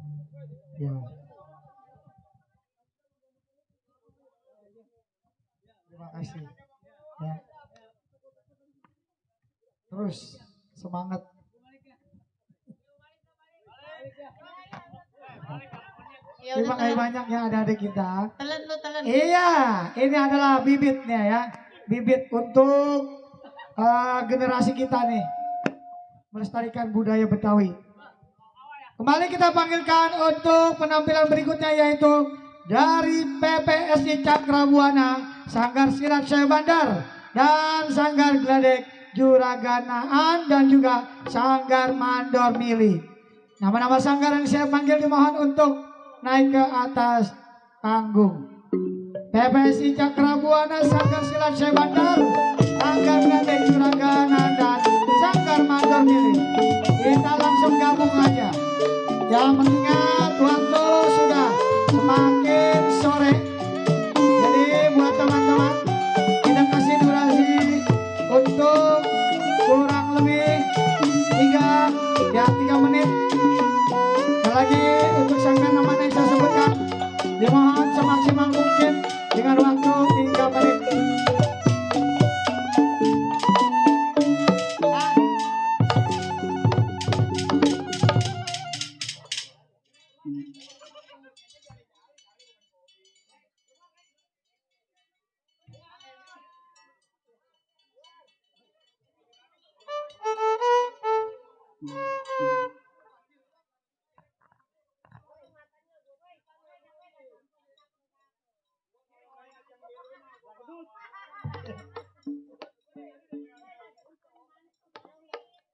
Ya. Terima kasih. Ya. Terus semangat. Ya Terima udah kasih telan. banyak ya adik-adik kita. Telan lu telan. Iya, ini adalah bibitnya ya. Bibit untuk generasi kita nih. Melestarikan budaya Betawi. Kembali kita panggilkan untuk penampilan berikutnya yaitu dari PPSI Cakrabuana, Sanggar Silat Syekh Bandar dan Sanggar Gledek Juraganaan dan juga Sanggar Mandor Mili. Nama-nama sanggar yang saya panggil dimohon untuk naik ke atas panggung. PPSI Cakrabuana, Sanggar Silat Syekh Bandar, Sanggar Gledek Juraganaan dan Sanggar Mandor Mili. Kita langsung gabung aja. Ya mengingat waktu sudah semakin sore. Jadi buat teman-teman kita kasih durasi untuk kurang lebih 3 menit. Dan lagi untuk sanggar namanya yang saya sebutkan dimohon semaksimal mungkin dengan waktu 3 menit.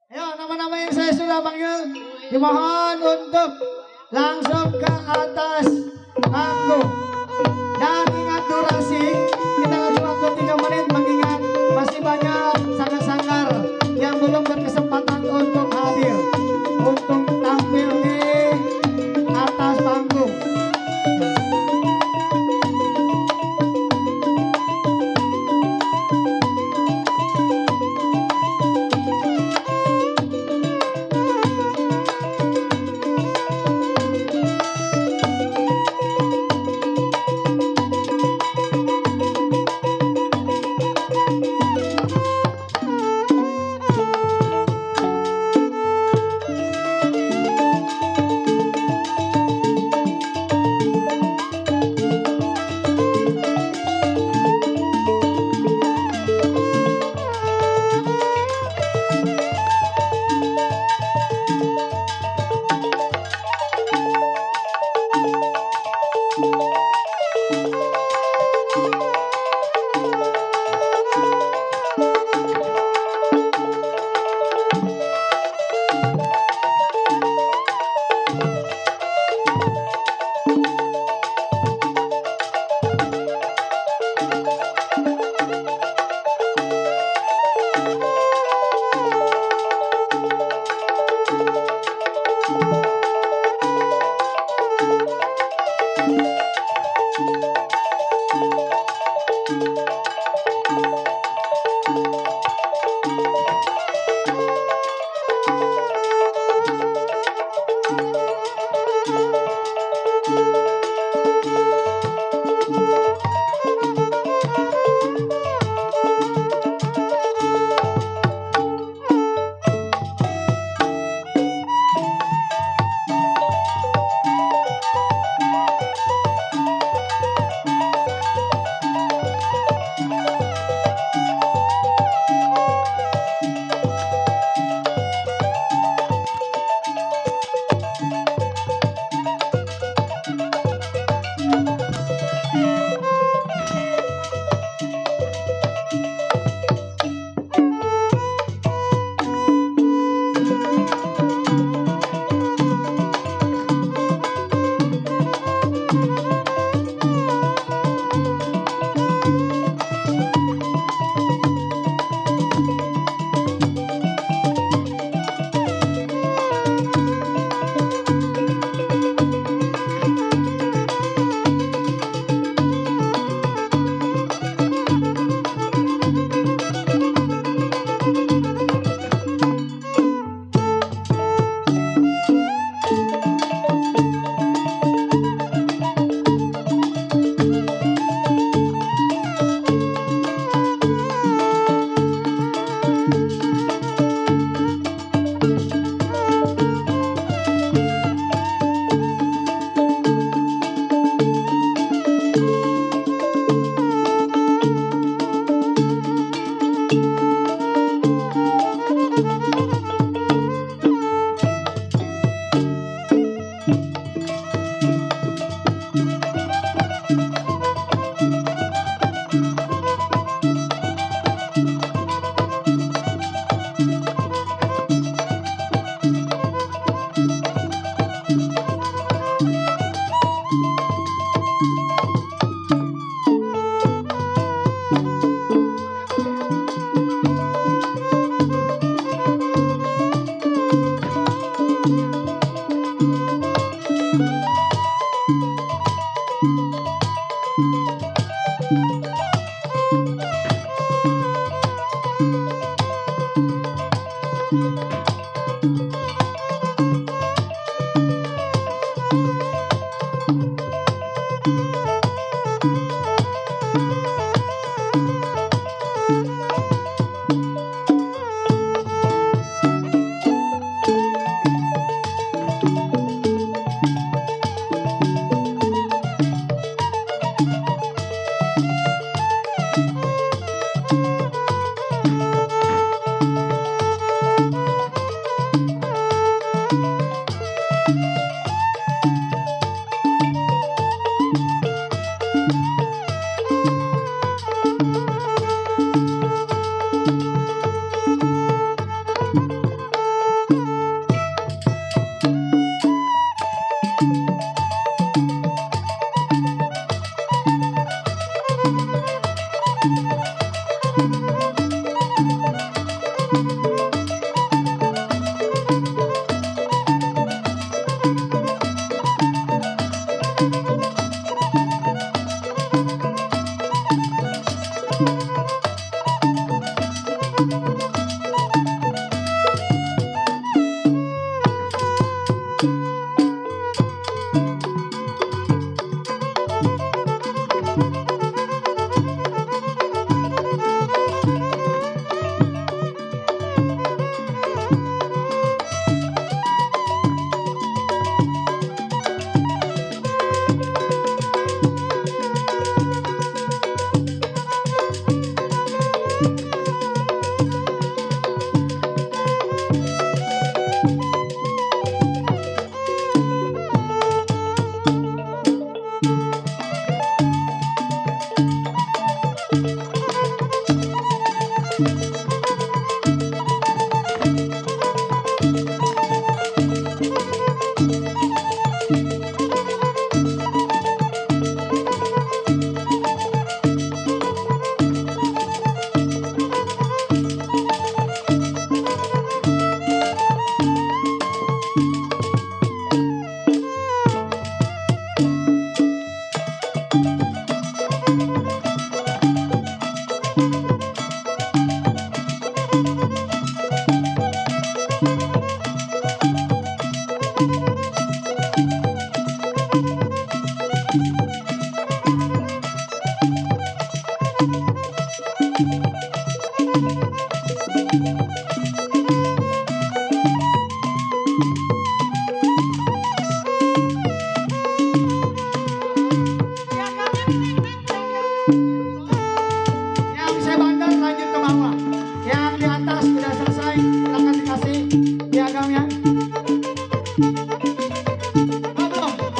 Ya, nama-nama yang saya sudah panggil dimohon untuk langsung ke atas panggung. Dan ingat durasi, kita kasih waktu 3 menit mengingat masih banyak sanggar-sanggar yang belum berkesempatan untuk hadir untuk tampil di atas panggung.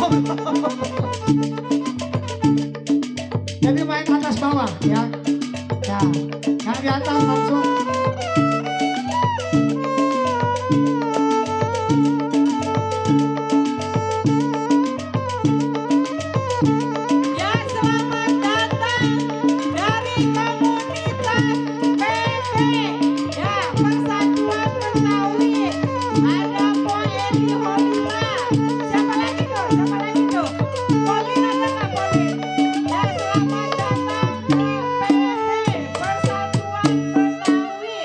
langsung. Jadi main atas bawah ya. Ya, yang di atas langsung. Ya, selamat datang dari komunitas PP. Ya, Persatuan Betawi. Ada Po Edi Holila. Siapa lagi tuh? Siapa lagi tuh? Polin ada nggak Polin? Ya, selamat datang ke PP Persatuan Betawi.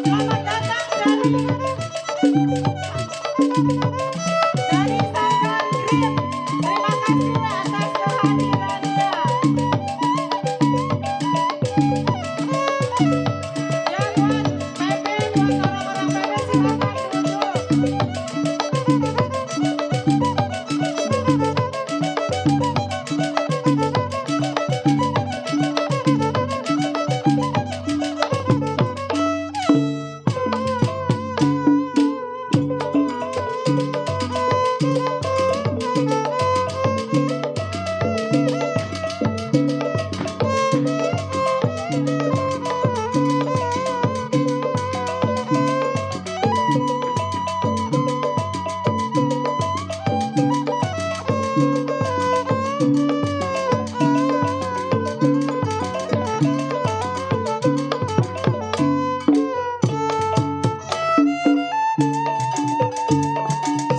Selamat datang dari Sanggar Green. Terima kasih atas kehadirannya. Ya buat PP, buat orang-orang PP silakan duduk.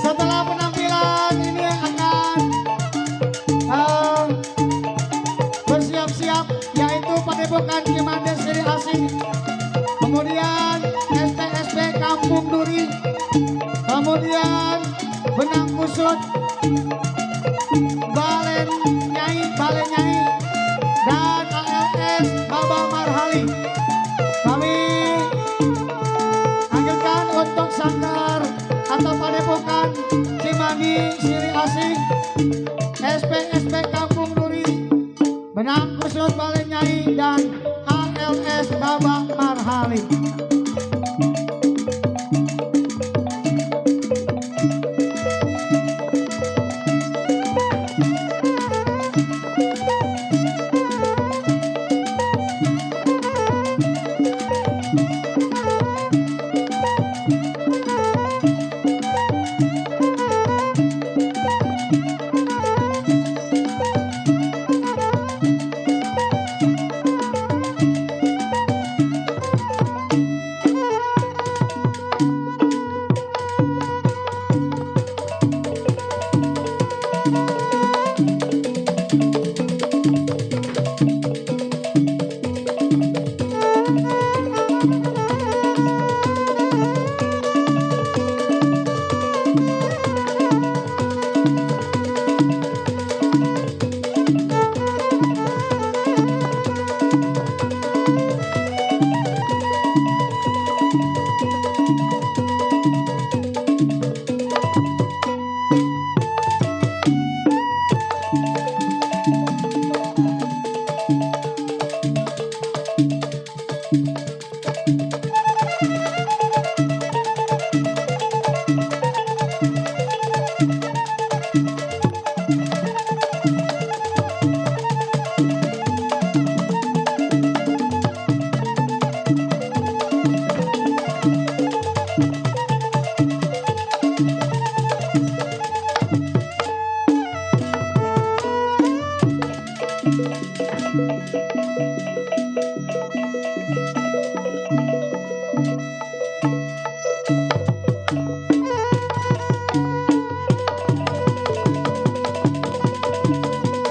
Setelah penampilan ini akan bersiap-siap, yaitu Padepokan Cimandes Sri Asih, kemudian SPSP Kampung Duri, kemudian Benang Kusut, Balen Nyai, dan ALS Baba Marhali. Kami panggilkan untuk sanggar atau Padepokan Cimandi Sri Asih, SPSP Kampung Duri, Benang Kusut Balen Nyai, dan ALS Baba Marhali.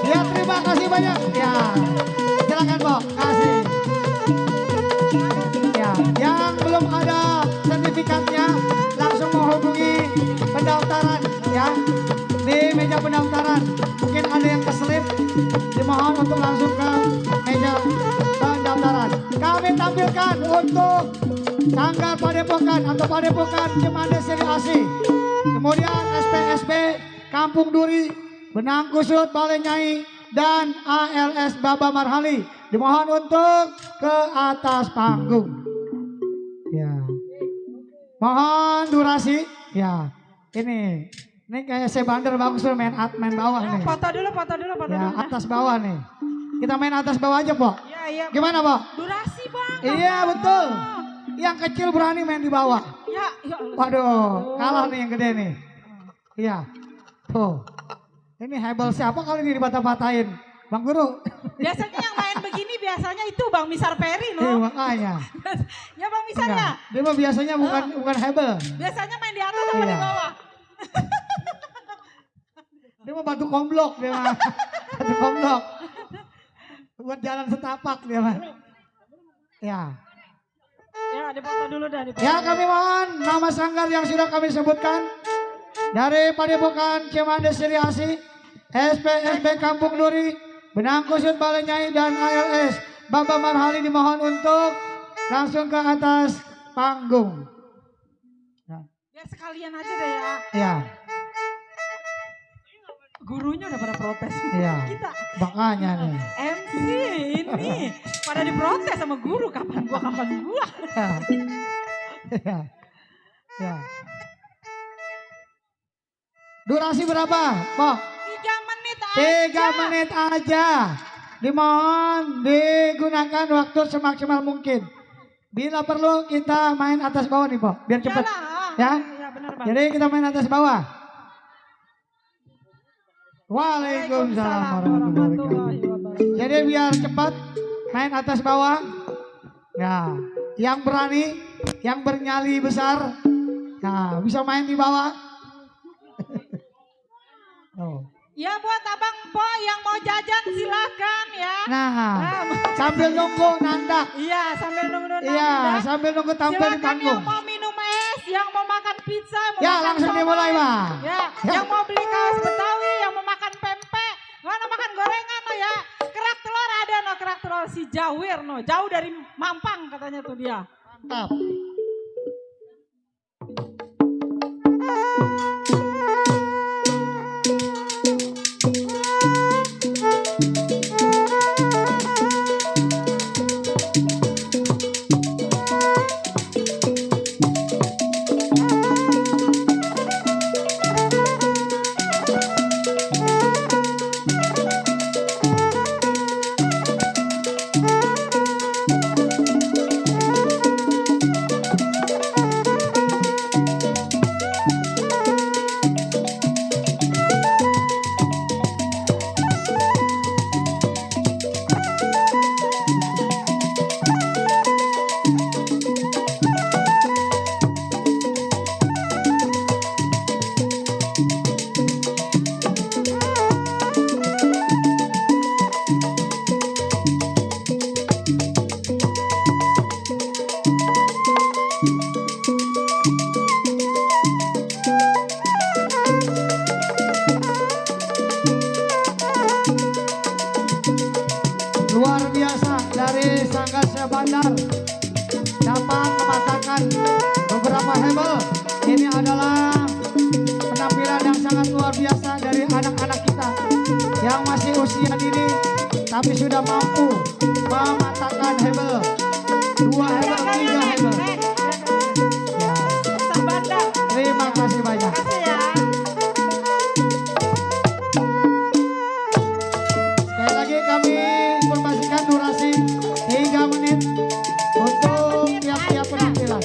Ya, terima kasih banyak. Ya, silakan Pak, kasih. Ya, yang belum ada sertifikatnya langsung menghubungi pendaftaran ya di meja pendaftaran. Mungkin ada yang keselip, dimohon untuk langsung ke meja pendaftaran. Kami tampilkan untuk Sanggar Padepokan atau Padepokan Cimandes Sri Asih, kemudian SPSP Kampung Duri, Benang Kusut Balen Nyai, dan ALS Baba Marhali. Dimohon untuk ke atas panggung. Ya. Mohon durasi. Ya. Ini kayak sebander bagus tuh main bawah nih. Foto dulu. Ya, atas bawah nih. Kita main atas bawah aja, Pok. Iya. Gimana, Pok? Durasi, Bang. Iya, betul. Yang kecil berani main di bawah. Ya Allah. Waduh, kalah nih yang gede nih. Iya. Tuh. Ini hebel siapa kali ini dibata-batain? Bang Guru. Biasanya yang main begini biasanya itu Bang Misar Peri, Makanya. Ya Bang Misar ya. Dia mah biasanya bukan hebel. Biasanya main di atas sama di bawah. Dia mah batu komblok dia mah. Batu komblok. Buat jalan setapak dia mah. Ya. Ya, dipoto dulu dah. Ya, kami mohon nama sanggar yang sudah kami sebutkan. Dari Padepokan Cimande Sri Asih, SPSB Kampung Duri, Benang Kusut Balai Nyai dan ALS Baba Marhali dimohon untuk langsung ke atas panggung. Ya sekalian aja deh ya. Ya. Gurunya udah pada protes. Iya. Kita Makanya nih. MC ini pada diprotes sama guru, kapan gua. Ya. Ya. Durasi berapa, Pok? 3 menit aja. 3 menit aja. Dimohon digunakan waktu semaksimal mungkin. Bila perlu kita main atas bawah nih, Pok, biar cepat. Ya. Ya benar, Bang. Jadi kita main atas bawah. Waalaikumsalam warahmatullahi wabarakatuh. Jadi biar cepat main atas bawah. Ya, yang berani, yang bernyali besar, nah bisa main di bawah. Oh. Ya buat Abang Po yang mau jajan silakan ya. Nah, sambil nunggu nandak. Iya, sambil nunggu nandak. Iya, sambil nunggu tampil di silakan panggung. yang mau minum es, yang mau makan pizza, mau Ya, makan langsung somai. dimulai, Bang. Ya, yang mau beli kaos Betawi, yang mau makan pempek, mau makan gorengan no ya. Kerak telur ada no, kerak telur si Jawir no, jauh dari Mampang katanya tuh dia. Mantap. Luar biasa dari Sanggar Sebandar dapat mematahkan beberapa hebel. Ini adalah penampilan yang sangat luar biasa dari anak-anak kita yang masih usia dini tapi sudah mampu mematahkan hebel. 2 hebel, 3 hebel. Ya. Bandar. Terima kasih banyak. Kasih ya. Sekali lagi kami informasikan durasi 3 menit untuk tiap-tiap penampilan.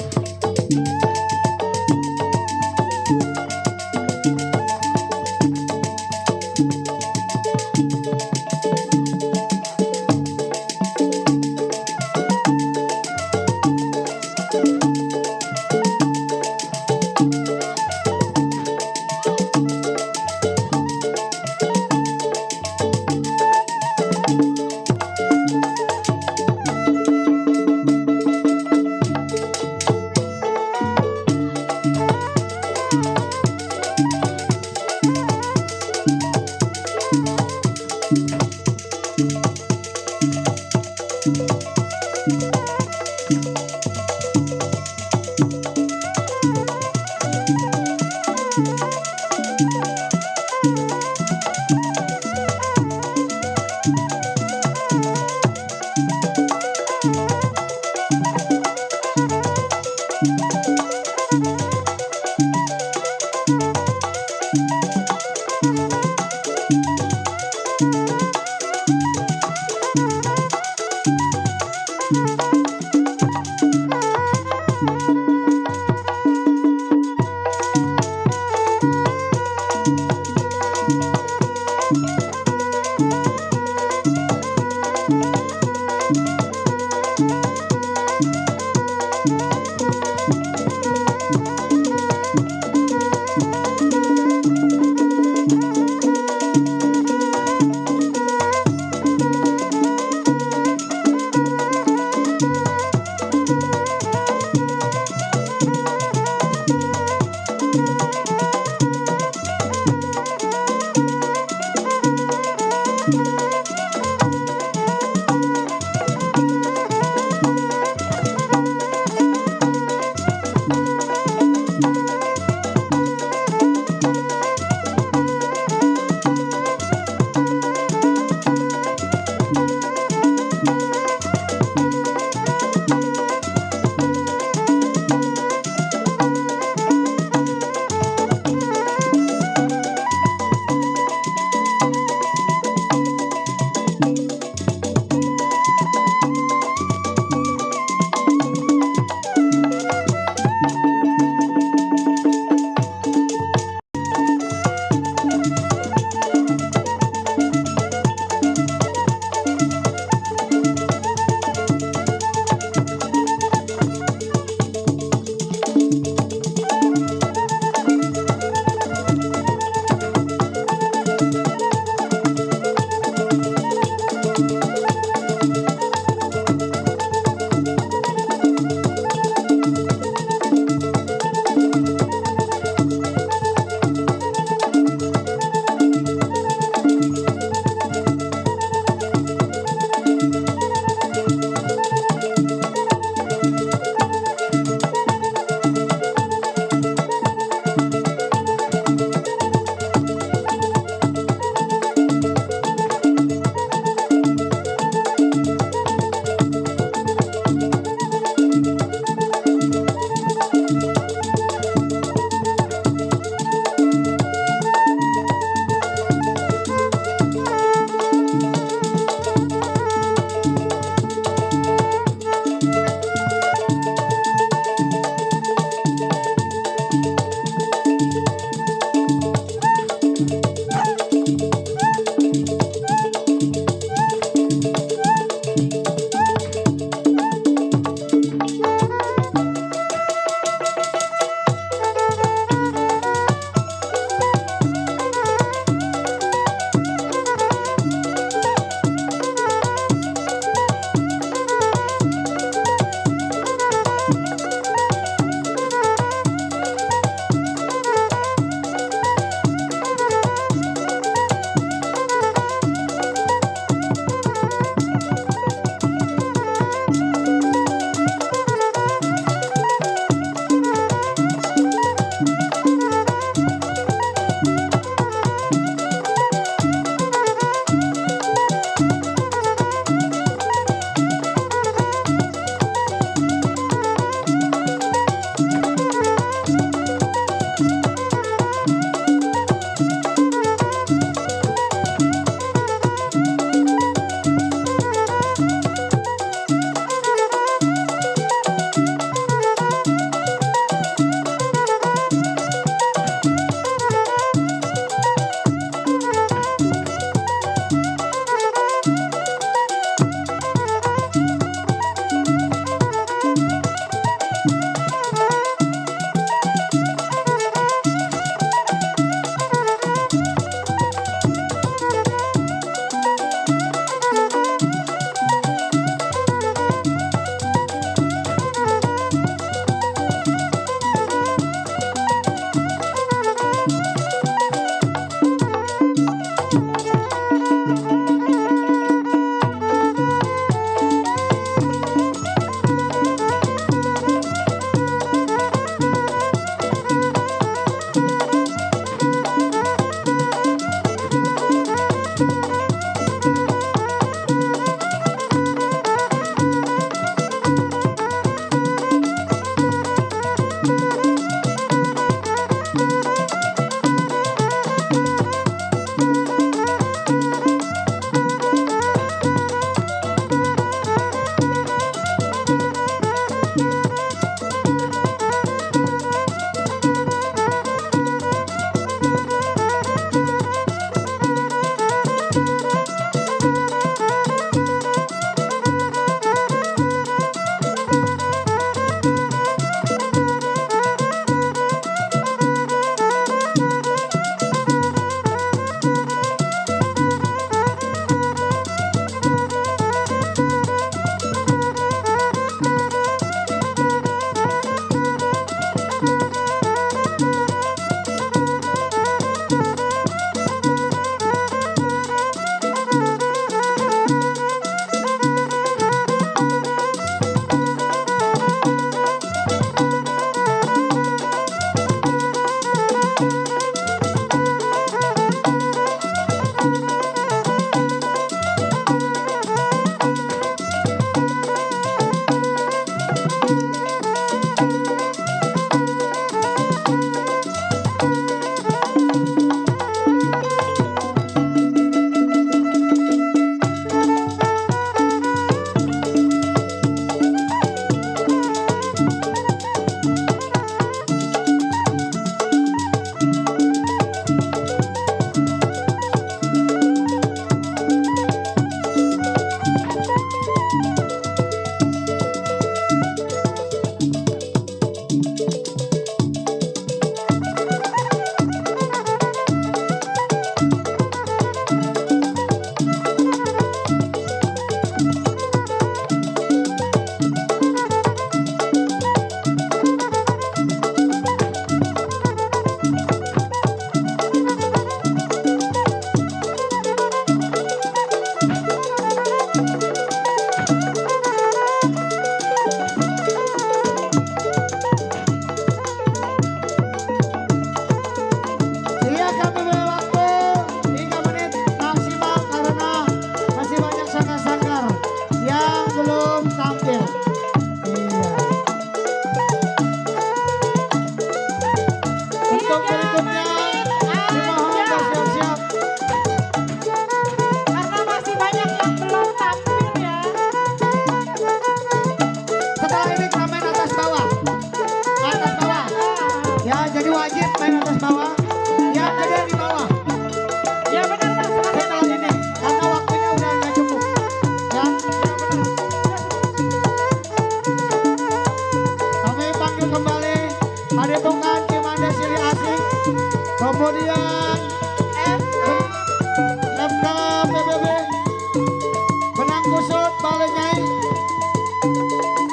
Kusut Balai Nyai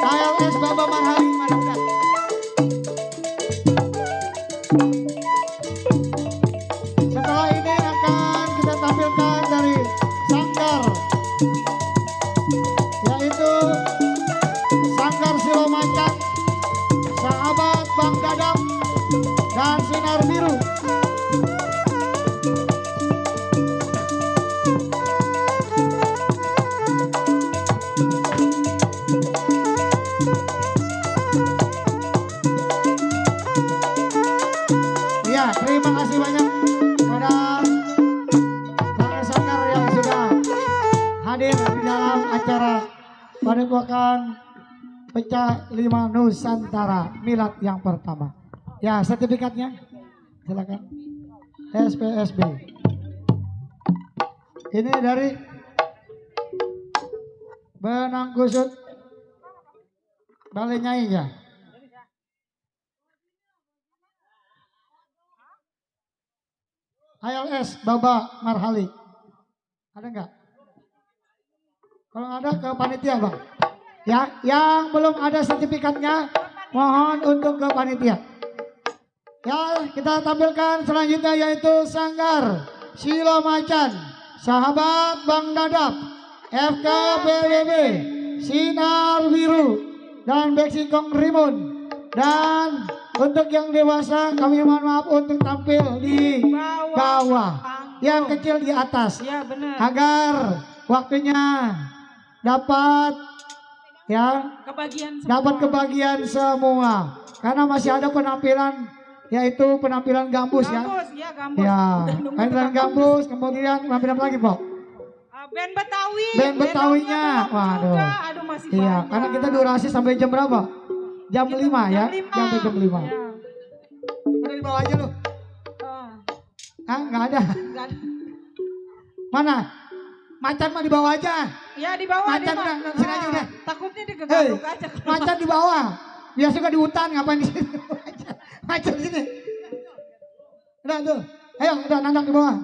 ALS Baba Marhali mana udah. Setelah ini akan kita tampilkan dari Sanggar, yaitu Sanggar Silomacan, Sahabat Bang Dadap, dan Sinar Biru. Ya, terima kasih banyak kepada Bang Sanggar yang sudah hadir di dalam acara Padepokan Pecah 5 Nusantara Milad yang pertama. Ya, sertifikatnya silakan. SPSB. Ini dari Benang Kusut Balai Nyai ya. ALS Baba Marhali. Ada enggak? Kalau ada ke panitia Bang. Ya, yang belum ada sertifikatnya mohon untuk ke panitia. Ya, kita tampilkan selanjutnya yaitu Sanggar Silomacan, Sahabat Bang Dadap, FKPBB, Sinar Biru, dan Beksingkong Rimun. Dan untuk yang dewasa kami mohon maaf untuk tampil di bawah, yang kecil di atas, Ya benar. agar waktunya dapat ya Kebagian semua. dapat kebagian semua, karena masih ada penampilan, yaitu penampilan gambus ya. Gambus, ya gambus. Ya, Udah nunggu penampilan tukang gambus, kemudian penampilan lagi Pok. Band Betawi. Band Betawinya, Band Betawi waduh. juga. Aduh masih Iya, banyak. karena kita durasi sampai jam berapa? Jam 5 ya, sampai jam 5. Ya. Udah di bawah aja lu. Ah, nggak ada. Nggak ada. Mana? Macan mah di bawah aja. Ya di bawah. Macan dia, udah, Pak. sini aja udah. Takutnya Hei, digegaruk aja. macan di bawah. Dia suka di hutan, ngapain di sini? Macan di sini. Udah tuh. Ayo, udah nandak di bawah.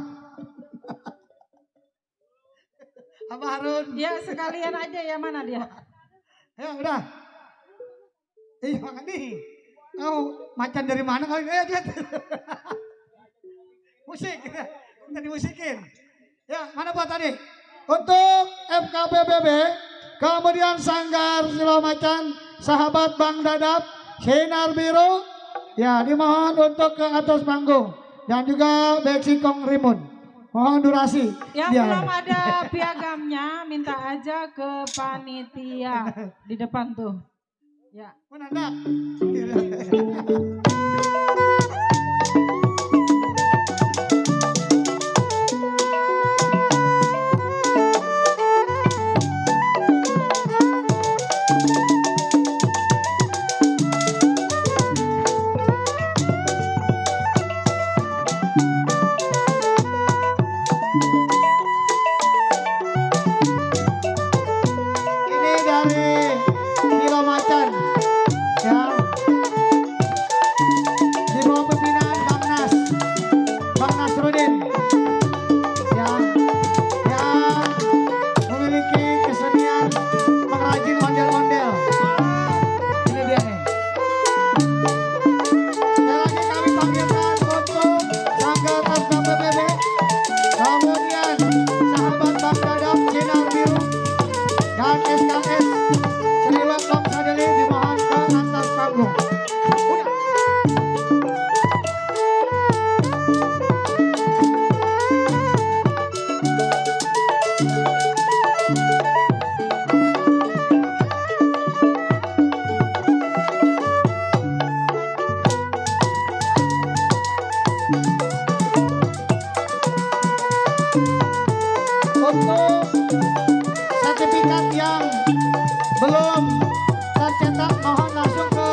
Apa Harun? Ya sekalian aja ya, mana dia? Ayo, udah. Makan nih. Oh, macan dari mana kali? Lihat. Musik. Kita dimusikin. Ya, mana buat tadi? Untuk FKPBB, kemudian Sanggar Silomacan, Sahabat Bang Dadap, Sinar Biru, ya dimohon untuk ke atas panggung. Dan juga Beksingkong Rimun. Mohon durasi. Yang Dia. belum ada piagamnya, minta aja ke panitia di depan tuh. Ya. Mana nak? Ini dari Silomacan ya, di bawah pimpinan Bang Nasrudin ya, yang memiliki kesenian pengrajin ondel-ondel. Ini dia nih. Sekali lagi kami panggilkan untuk Sanggar FKPBB, kemudian Sahabat Bang Dadap, Sinar Biru, dan SKS Seliwet Bang Sadeli dimohon ke atas panggung. Udah. Untuk sertifikat yang belum tercetak mohon langsung ke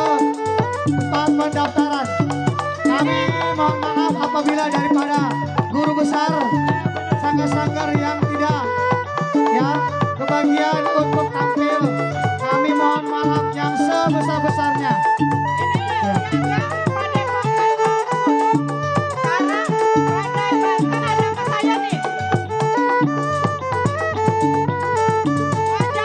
tempat pendaftaran. Kami mohon maaf apabila daripada guru besar sanggar-sanggar yang tidak ya kebagian untuk tampil, kami mohon maaf yang sebesar-besarnya. Ya. Yang pada sekarang pada kan ada sama saya nih. Wajah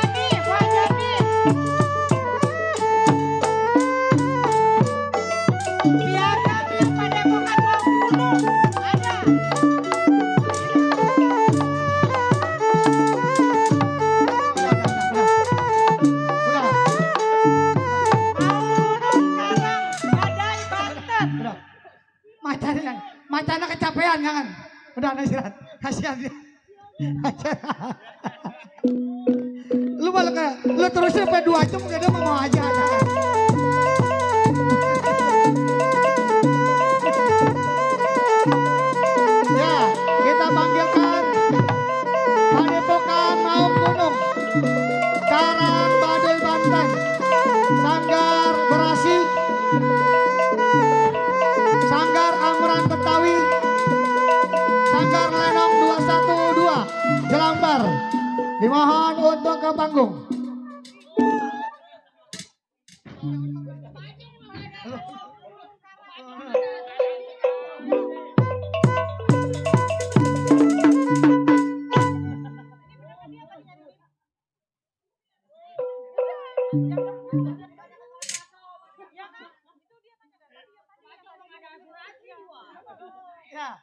udah istirahat. Kasihan dia. Lu malah kayak lu terusin sampai 2 jam mungkin dia mau aja. Ya, kita panggilkan Padepokan Maung Gunung, Karang Baduy Banten, Sanggar Berasi, Sanggar Amuran Betawi, Sanggar Lenong 212 Jelambar. Dimohon untuk ke panggung. Ya.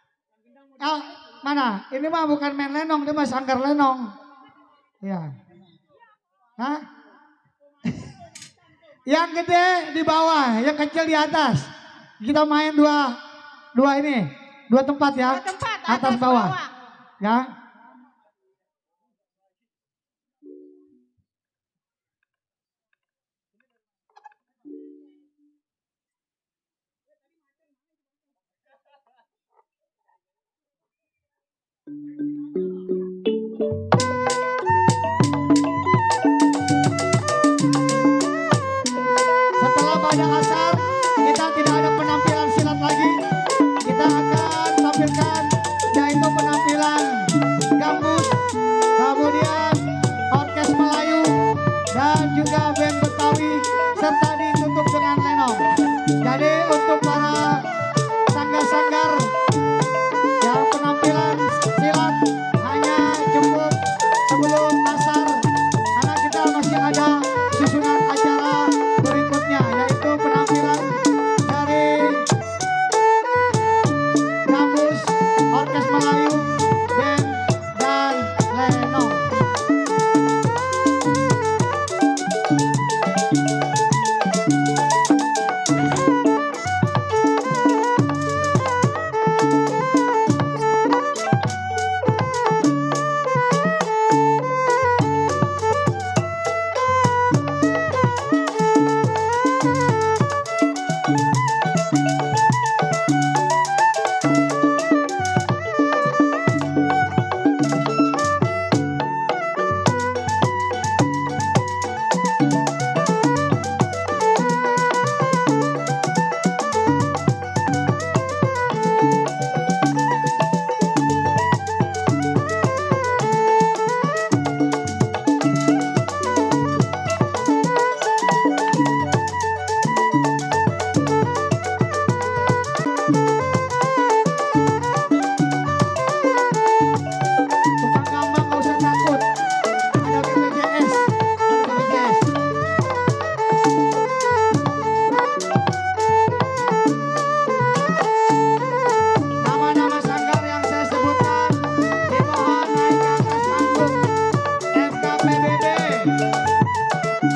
Ah, mana? Ini mah bukan main lenong, ini mah sanggar lenong. Ya. Hah? Yang gede di bawah, yang kecil di atas. Kita main dua tempat ya. Dua tempat, atas bawah. Ya. Setelah pada asar kita tidak ada penampilan silat lagi. Kita akan tampilkan yaitu penampilan gambus, kemudian orkes Melayu dan juga band Betawi serta ditutup dengan lenong. Jadi untuk para sanggar-sanggar yang penampilan silat hanya cukup sebelum asar karena kita masih ada susunan acara berikutnya yaitu penampilan dari gambus, orkes Melayu, band dan lenong. Tukang gambang gak usah takut. Ada BPJS. Ada BPJS. Nama-nama sanggar yang saya sebutkan dimohon naik ke atas panggung. FKPBB.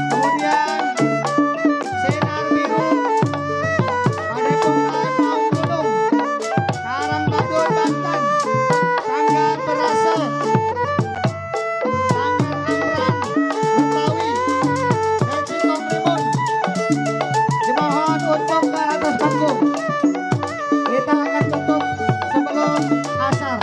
Kemudian Sinar Biru, Padepokan Maung Gunung, Karang Baduy Banten, Sanggar Berasel, Sanggar Amuran Betawi, dan Singkong Primun. Dimohon untuk ke atas panggung. Kita akan tutup sebelum asar.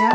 Ya.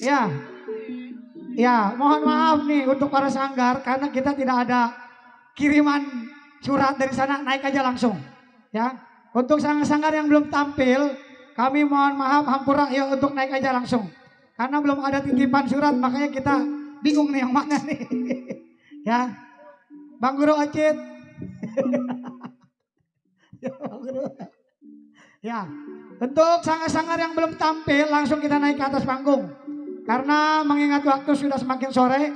Ya, ya, mohon maaf nih untuk para sanggar karena kita tidak ada kiriman surat dari sana, naik aja langsung. Ya, untuk sanggar-sanggar yang belum tampil, kami mohon maaf hampura ya untuk naik aja langsung. Karena belum ada titipan surat, makanya kita bingung nih yang mana nih. Ya, Bang Guru Ocit. Ya, Bang Guru. Ya, untuk sanggar-sanggar yang belum tampil langsung kita naik ke atas panggung. Karena mengingat waktu sudah semakin sore,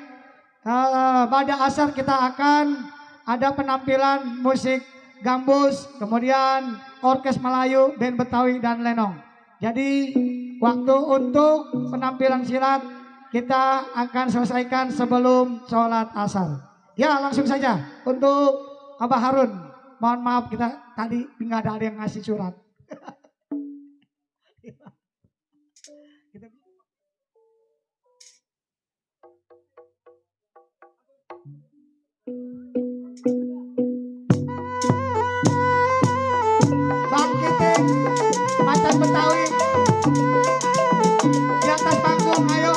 pada asar kita akan ada penampilan musik gambus, kemudian orkes Melayu, band Betawi dan lenong. Jadi waktu untuk penampilan silat kita akan selesaikan sebelum sholat asar. Ya langsung saja untuk Abah Harun. Mohon maaf kita tadi nggak ada yang ngasih surat. Bangkitin macan Betawi di atas panggung, ayo.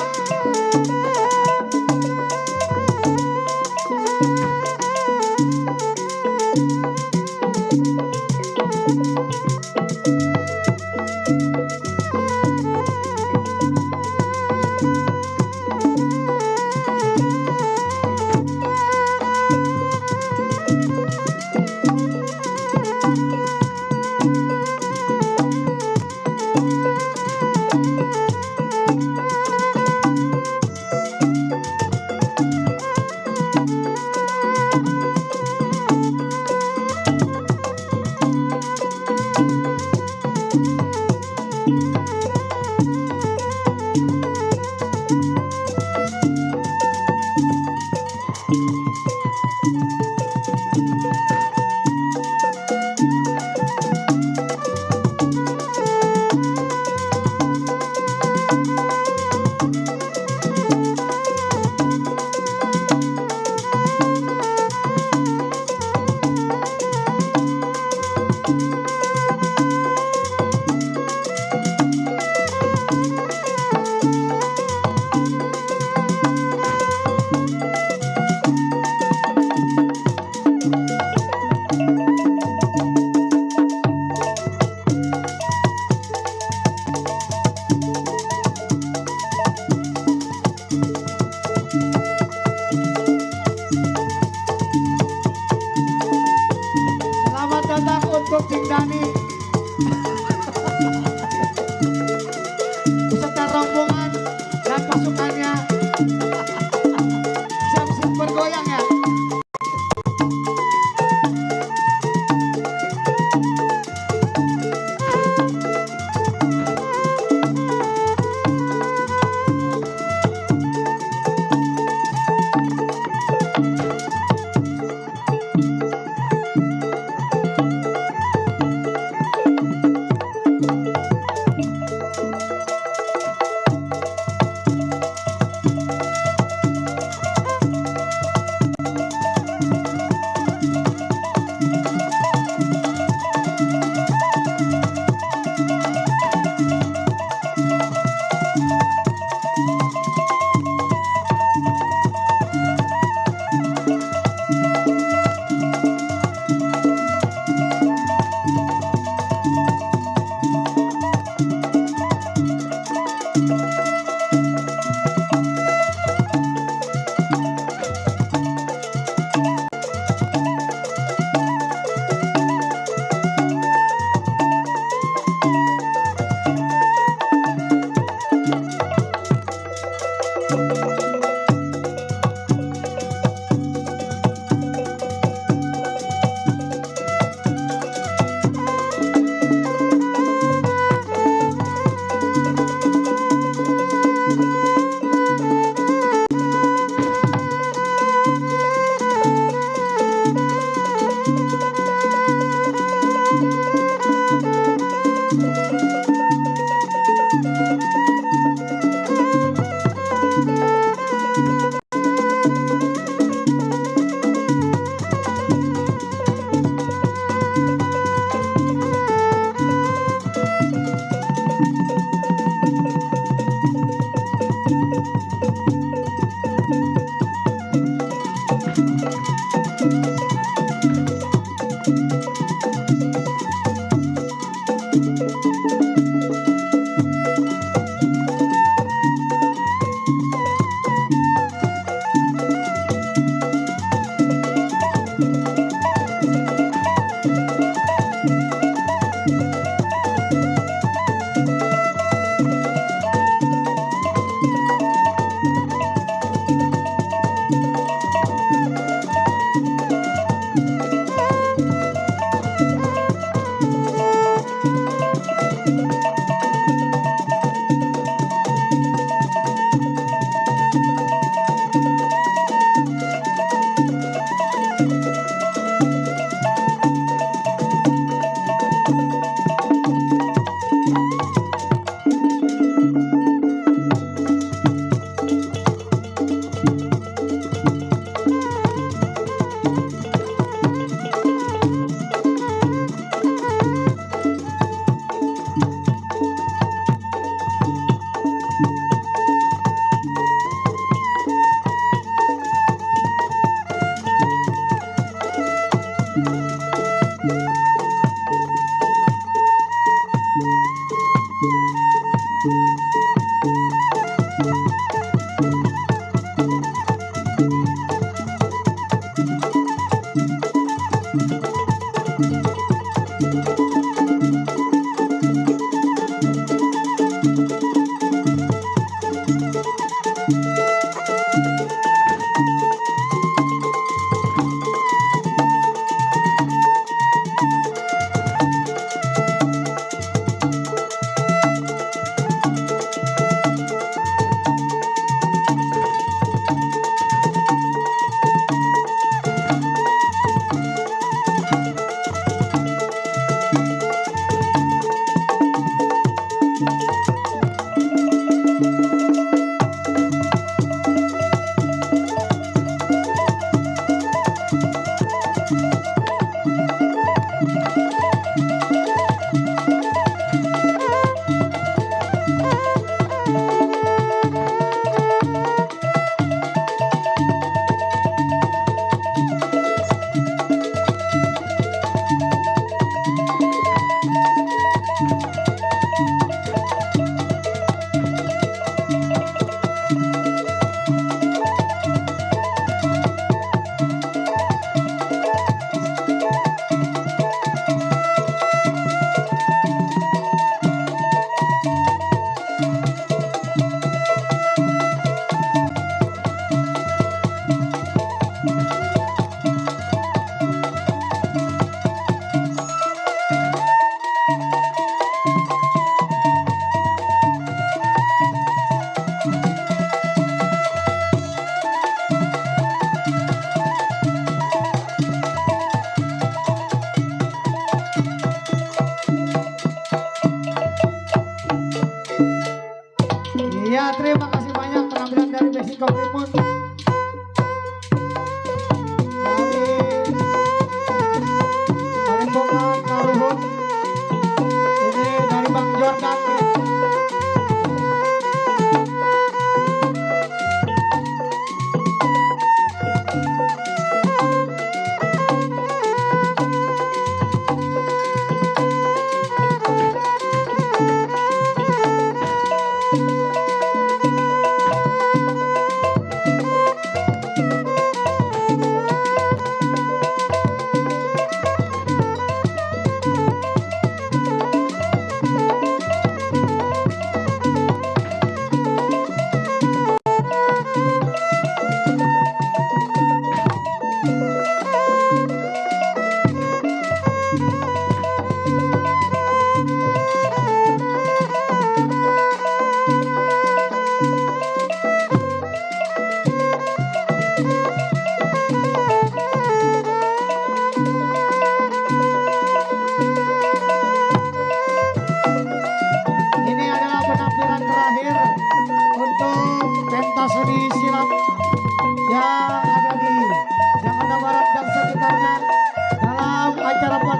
Dhani beserta rombongan dan pasukannya siap-siap bergoyang ya.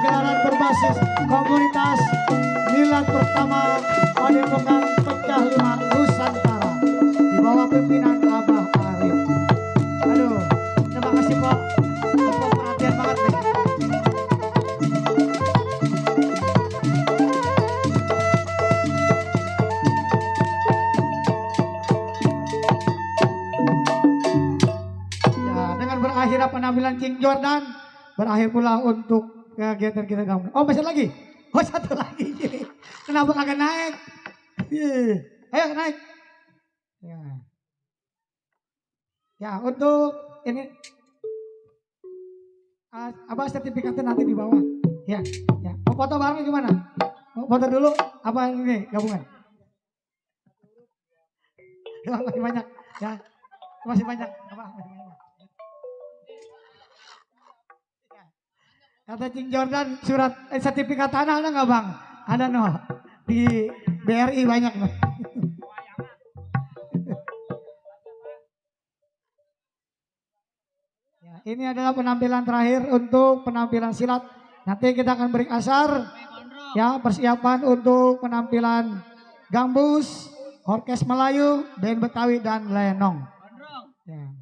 pagelaran berbasis komunitas milad pertama Padepokan Pecah Lima Nusantara di bawah pimpinan Abah Arif. Aduh, terima kasih Pak. Bapak perhatian banget nih. Ya, dengan berakhirnya penampilan King Jordan, berakhir pula untuk kegiatan kita kamu. Oh, masih lagi? Oh, satu lagi. Kenapa kagak naik? Ayo naik. Ya. Ya, untuk ini apa sertifikatnya nanti di bawah. Ya, ya. Mau foto bareng gimana? Mau foto dulu apa ini gabungan? Ya, masih banyak. Ya. Masih banyak. Apa? Masih banyak. Kata King Jordan surat sertifikat tanah ada nggak bang? Ada no di BRI banyak no. Ya, ini adalah penampilan terakhir untuk penampilan silat. Nanti kita akan beri asar. Ya, persiapan untuk penampilan gambus, orkes Melayu, band Betawi dan lenong. Ya.